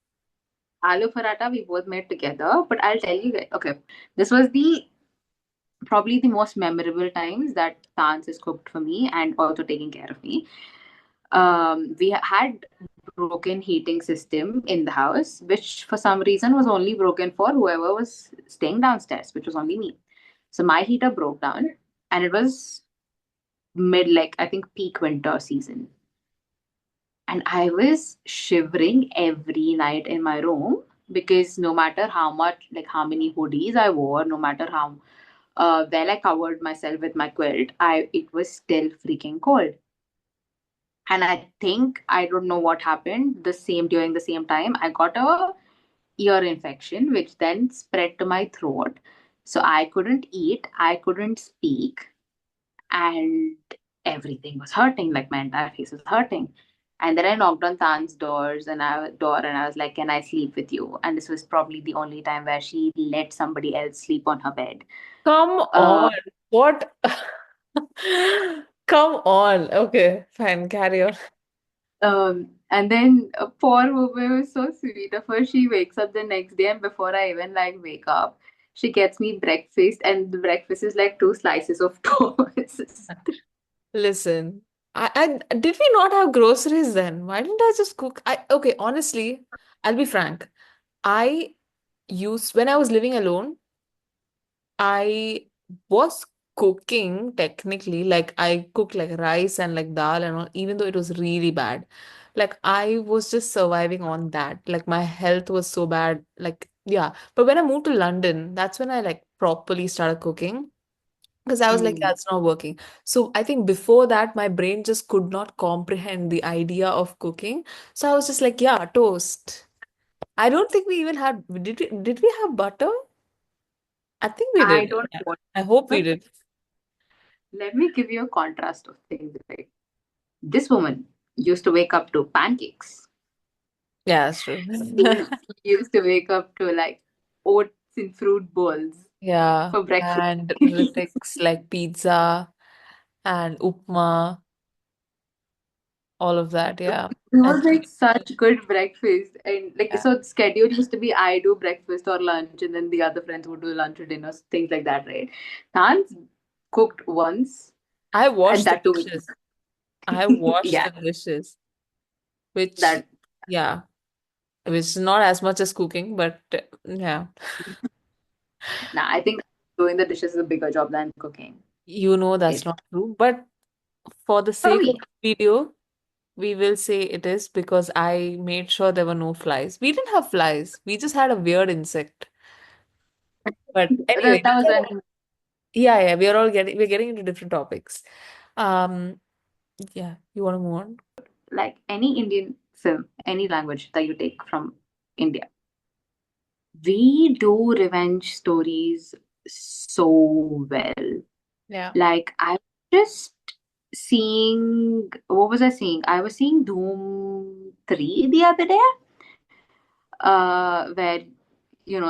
aloo paratha. We both made together. But I'll tell you, okay, this was the probably the most memorable times that Tans has cooked for me and also taking care of me. We had broken heating system in the house, which for some reason was only broken for whoever was staying downstairs, which was only me. So my heater broke down, and it was mid, like, I think peak winter season. And I was shivering every night in my room because no matter how much, like how many hoodies I wore, no matter how well I covered myself with my quilt, it was still freaking cold. And I think I don't know what happened. During the same time, I got a ear infection, which then spread to my throat. So I couldn't eat, I couldn't speak, and everything was hurting. Like my entire face was hurting. And then I knocked on Tan's door, and I was like, "Can I sleep with you?" And this was probably the only time where she let somebody else sleep on her bed. Come Uh, on. What? Come on. Okay, fine. Carry on. and then poor woman was so sweet of her. She wakes up the next day, and before I even like wake up, she gets me breakfast, and the breakfast is like two slices of toast. Listen, did we not have groceries then? Why didn't I just cook? Okay, honestly, I'll be frank. I when I was living alone, I was cooking technically, like I cooked like rice and like dal and all, even though it was really bad. Like I was just surviving on that. Like my health was so bad. Like, yeah. But when I moved to London, that's when I like properly started cooking. Because I was like, yeah, Mm. it's not working. So I think before that, my brain just could not comprehend the idea of cooking. So I was just like, yeah, toast. I don't think we even had, did we have butter? I think we I did. don't Yeah. want, I hope we but did. let me give you a contrast of things. Right? This woman used to wake up to pancakes. Yeah, that's true. He used to wake up to like oats in fruit bowls Yeah, for breakfast. and Ritik's like pizza and upma, all of that. Yeah. It And was like such good breakfast. And like, yeah, so the schedule used to be I do breakfast or lunch, and then the other friends would do lunch or dinner, things like that, right? Tan's cooked once, I and washed the that too. dishes. I washed Yeah, the dishes, which, that. yeah, which is not as much as cooking, but yeah, Nah, I think doing the dishes is a bigger job than cooking. that's It not true. But for the for sake of me. the video, we will say it is because I made sure there were no flies. We didn't have flies. We just had a weird insect. But anyway, That was when, yeah, yeah, we're getting into different topics. Um, yeah, you want to move on? like any Indian film, any language that you take from India, we do revenge stories so well. Yeah. Like, I was just seeing, what was I seeing? I was seeing Doom 3 the other day, where,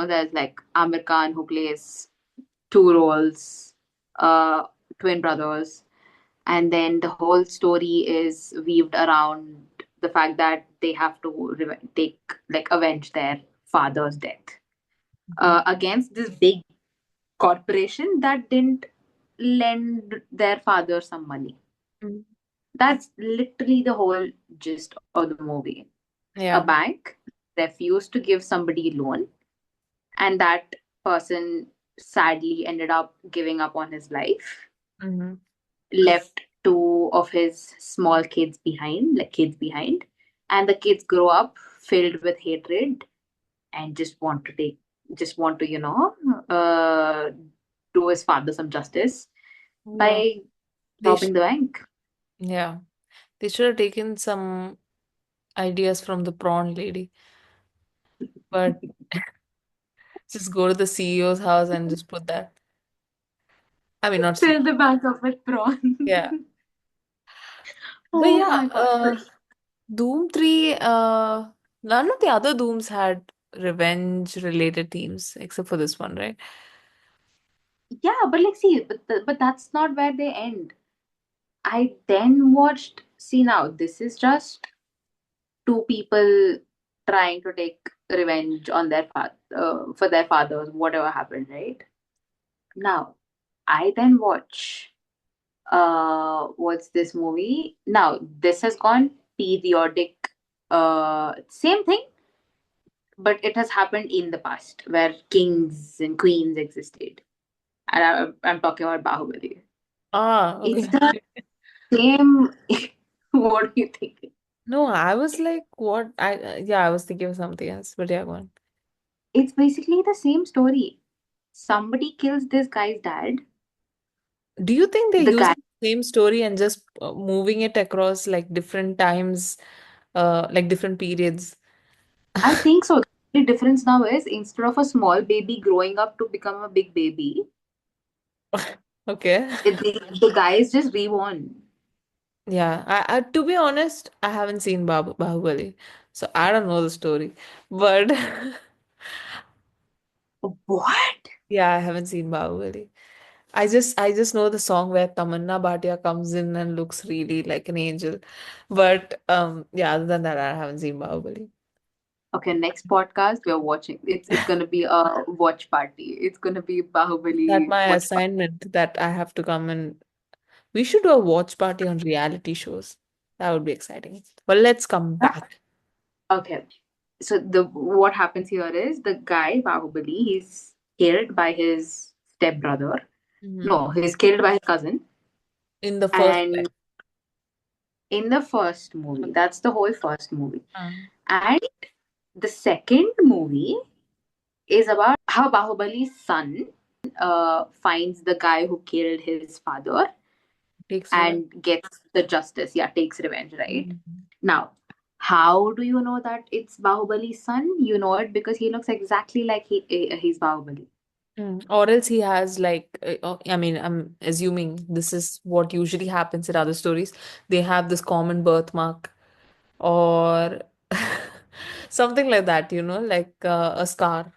there's like Amir Khan who plays two roles, uh, twin brothers. And then the whole story is weaved around the fact that they have to take, like, avenge their father's death against this big corporation that didn't lend their father some money. Mhm. That's literally the whole gist of the movie. A Yeah. bank refused to give somebody a loan, and that person sadly ended up giving up on his life, Mm-hmm. left two of his small kids behind, like kids behind, and the kids grow up filled with hatred and just want to, do his father some justice Yeah. by They robbing should, the bank. yeah. They should have taken some ideas from the prawn lady, but just go to the CEO's house and just put that. I mean, not Fill CEO. the bank up with prawn. Yeah. But Oh yeah, my god. Doom 3, none of the other Dooms had revenge related themes except for this one, right? Yeah, but like, see, but that's not where they end. I then watched. See, now this is just two people trying to take revenge on their for their fathers, whatever happened, right? Now, I then watch. What's this movie? Now, this has gone periodic. Same thing, but it has happened in the past where kings and queens existed, and I'm talking about Bahubali. Ah, It's okay. the same. What do you think? No, I was like, what? Yeah, I was thinking of something else, but yeah, go on. It's basically the same story. Somebody kills this guy's dad. Do you think they're The guy, using the same story and just moving it across like different times, like different periods? I think so. The difference now is instead of a small baby growing up to become a big baby, Okay. the guy is just reborn. Yeah, to be honest, I haven't seen Bahubali, so I don't know the story. But What? yeah, I haven't seen Bahubali. I just know the song where Tamanna Bhatia comes in and looks really like an angel. But yeah, other than that, I haven't seen Bahubali. Okay, next podcast we're watching. It's gonna be a watch party. It's gonna be That Bahubali my watch party. assignment that I have to come and we should do a watch party on reality shows. That would be exciting. But let's come back. Okay, so the what happens here is the guy Bahubali he's killed by his stepbrother. Mhm. No, he's killed by his cousin. In the first And time. in the first movie, that's the whole first movie. Um, And the second movie is about how Bahubali's son finds the guy who killed his father takes revenge. and gets the justice. Yeah, takes revenge, right? Mhm. Now, how do you know that it's Bahubali's son? You know it because he looks exactly like he's Bahubali. Or else he has like, I mean, I'm assuming this is what usually happens in other stories. They have this common birthmark or something like that, like a scar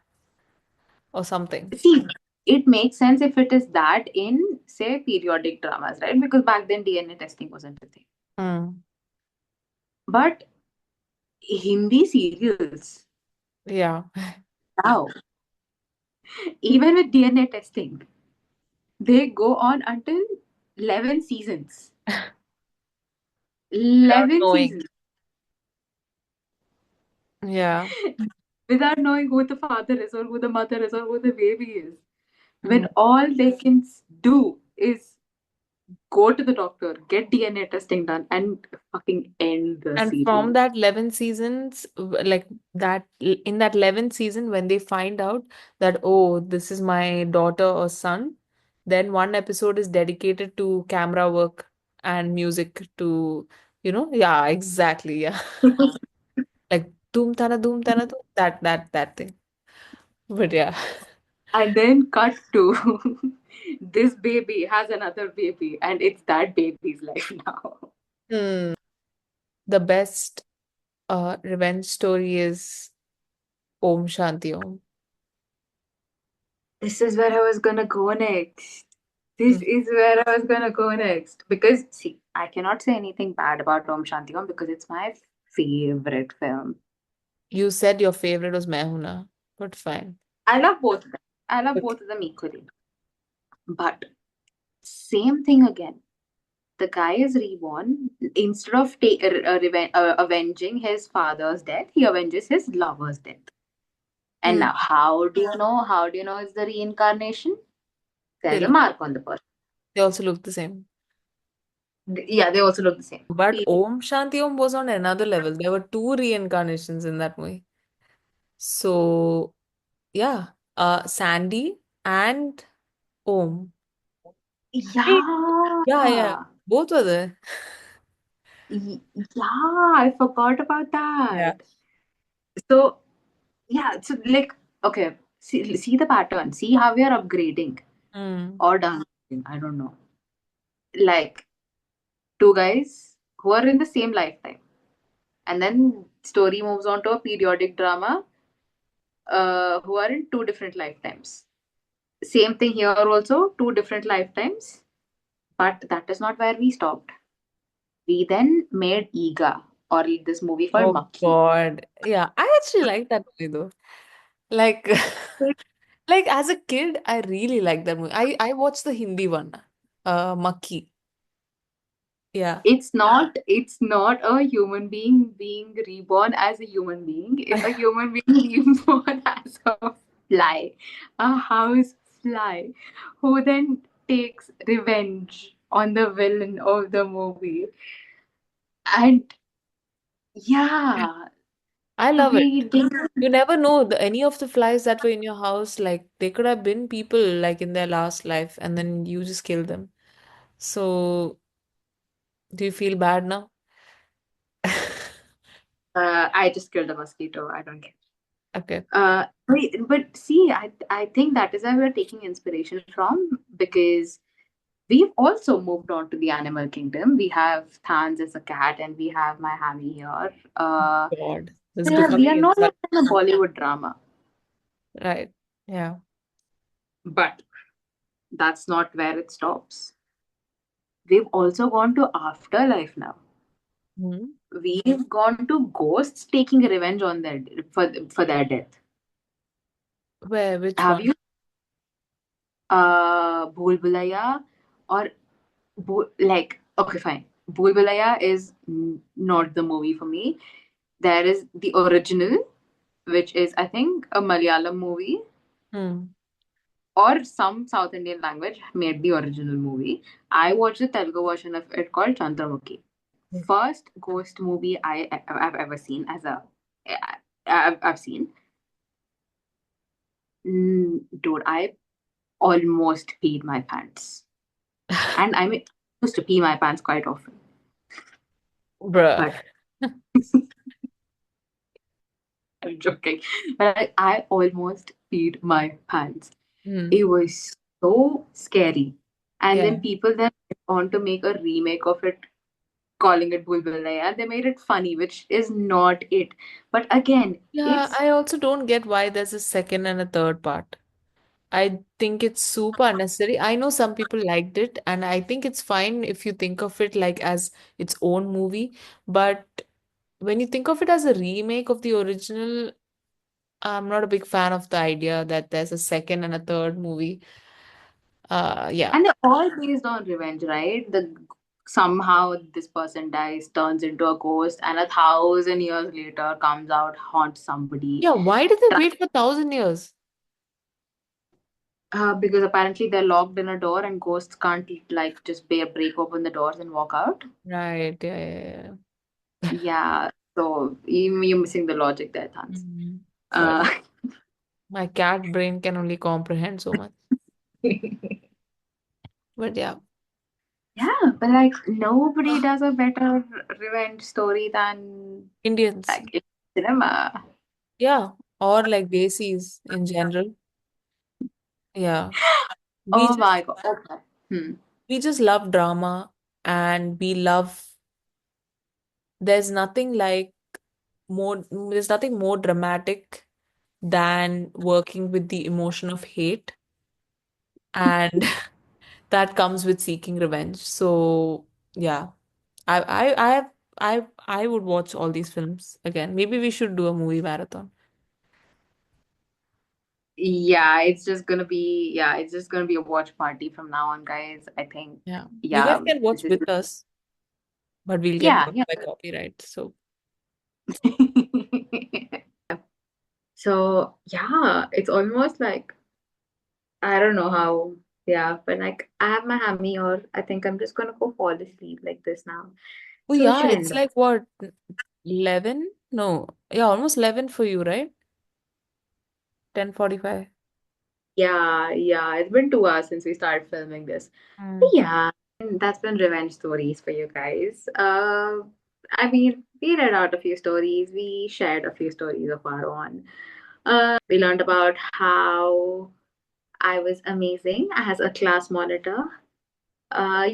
or something. See, it makes sense if it is that in, say, periodic dramas, right? Because back then DNA testing wasn't a thing. Mm. But Hindi serials, Yeah. now, even with DNA testing, they go on until 11 seasons. Without 11 knowing. seasons Yeah. without knowing who the father is or who the mother is or who the baby is. When Mm. all they can do is go to the doctor, get DNA testing done, and fucking end the And from serial. that 11 seasons, like in that 11th season, when they find out that, oh, this is my daughter or son, then one episode is dedicated to camera work and music to, yeah, exactly. Yeah. Like doom tana doom, that thing. But yeah. And then cut to this baby has another baby, and it's that baby's life now. Hmm. The best revenge story is Om Shanti Om. This is where I was gonna go next. This Mm. is where I was gonna go next. Because, see, I cannot say anything bad about Om Shanti Om because it's my favorite film. You said your favorite was Mehuna, but fine. I love both of them. I love Okay. both of them equally. But, same thing again. The guy is reborn. Instead of avenging his father's death, he avenges his lover's death. And Hmm. now, how do you know? How do you know it's the reincarnation? They There's a look. mark on the person. They also look the same. Yeah, they also look the same. But Om Shanti Om was on another level. There were two reincarnations in that movie. So yeah, Sandy and Om. Wait. Yeah. Yeah. Both were there. Yeah, I forgot about Yeah. that. So, yeah, so like, okay, see the pattern. See how we are upgrading Hmm. or downgrading. I don't know. Like, two guys who are in the same lifetime. And then story moves on to a periodic drama who are in two different lifetimes. Same thing here also, two different lifetimes. But that is not where we stopped. We then made Ega, or this movie called Oh Makhi. God. Yeah, I actually like that movie though. Like, like as a kid, I really liked that movie. I watched the Hindi one, Makki. Yeah. It's not a human being being reborn as a human being. It's a human being reborn as a fly, a house fly, who then takes revenge on the villain of the movie. And yeah, I so love it. we did. You never know any of the flies that were in your house, like they could have been people like in their last life, and then you just kill them. So, do you feel bad now? I just killed a mosquito. I don't care. Okay. But see, I think that is where we're taking inspiration from because we've also moved on to the animal kingdom. We have Tans as a cat, and we have my hammy here. God, it's So yeah, we becoming are no insult. longer in a Bollywood drama, Right. Yeah. but that's not where it stops. We've also gone to afterlife now. Hmm. We've gone to ghosts taking revenge on for their death. Where? Which Have one? you Bhul Bhulaiya or like okay fine. Bhul Bhulaiya is not the movie for me. There is the original, which is I think a Malayalam movie Hmm. or some South Indian language made the original movie. I watched the Telugu version of it called Chandramukhi. First ghost movie I've ever seen as a I've seen. Dude, I almost peed my pants, and I mean I used to pee my pants quite often, Bruh. but I'm joking. But I almost peed my pants. Hmm. It was so scary. And then Yeah. people then went on to make a remake of it, calling it Bulbulaya. They made it funny, which is not it. But again, Yeah, it's I also don't get why there's a second and a third part. I think it's super unnecessary. I know some people liked it, and I think it's fine if you think of it like as its own movie. But when you think of it as a remake of the original, I'm not a big fan of the idea that there's a second and a third movie. Yeah. and they're all based on revenge, right? The somehow this person dies, turns into a ghost, and 1,000 years later comes out, haunts somebody. Yeah, why did they wait for 1,000 years? Because apparently they're locked in a door and ghosts can't like just break open the doors and walk out. Right, yeah, yeah, yeah. Yeah, so you're missing the logic there, Hans. Mhm. Uh, Sorry. My cat brain can only comprehend so much. But yeah, yeah, but like nobody does a better revenge story than Indians. like in cinema. Yeah, or like Desis in general. Yeah. We Oh my just god. Okay. Hmm. we just love drama, and we love there's nothing like there's nothing more dramatic than working with the emotion of hate, and that comes with seeking revenge. So yeah, I I I have I would watch all these films again. Maybe we should do a movie marathon. Yeah, it's just gonna be a watch party from now on, guys. I think, Yeah. You guys yeah, can watch this is, with us, but we'll get yeah, blocked yeah. by copyright. So, So yeah, it's almost like I don't know how, yeah, but like I have my hammy, or I think I'm just gonna go fall asleep like this now. oh So we yeah, should it's end it. like what, 11? No, yeah, almost 11 for you, right? 10:45. Yeah, yeah, it's been 2 hours since we started filming this. But Mm. yeah, and that's been revenge stories for you guys. I mean, we read out a few stories, we shared a few stories of our own. We learned about how I was amazing as a class monitor.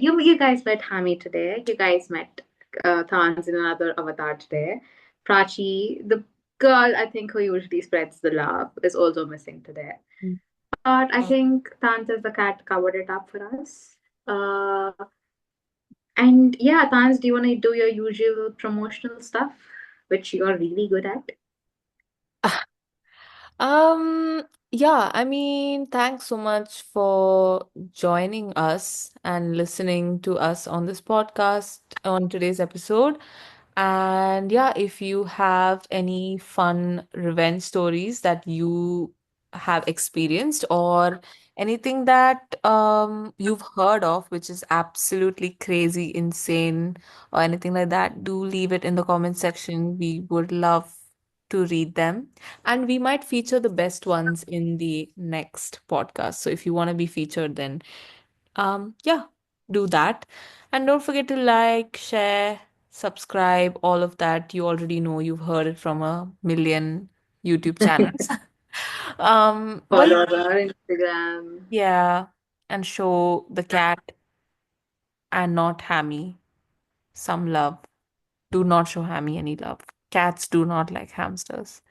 You guys met Hami today. You guys met Thans in another avatar today. Prachi, the girl I think who usually spreads the love, is also missing today. Mm. But I think Thans as the cat covered it up for us. Uh, and yeah, Thans, do you want to do your usual promotional stuff, which you're really good at? Yeah, I mean, thanks so much for joining us and listening to us on this podcast on today's episode. And yeah, if you have any fun revenge stories that you have experienced or anything that you've heard of which is absolutely crazy, insane, or anything like that, do leave it in the comment section. We would love to read them, and we might feature the best ones in the next podcast. So if you want to be featured, then yeah, do that. And don't forget to like, share, subscribe, all of that. You already know, you've heard it from a million YouTube channels. But Follow us on our Instagram. yeah, and show the cat and not Hammy some love. Do not show Hammy any love. Cats do not like hamsters.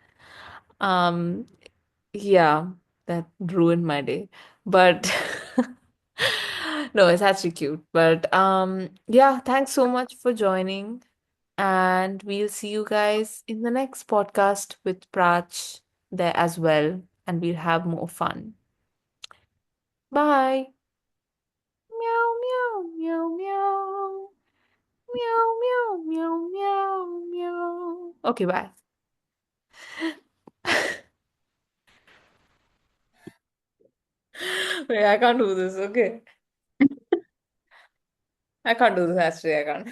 Um, yeah, that ruined my day. But no, it's actually cute. But yeah, thanks so much for joining. And we'll see you guys in the next podcast with Prach there as well. And we'll have more fun. Bye. Meow, meow, meow, meow. Meow, meow, meow, meow, meow. Okay, bye. Wait, I can't do this. Okay. I can't do this actually. I can't.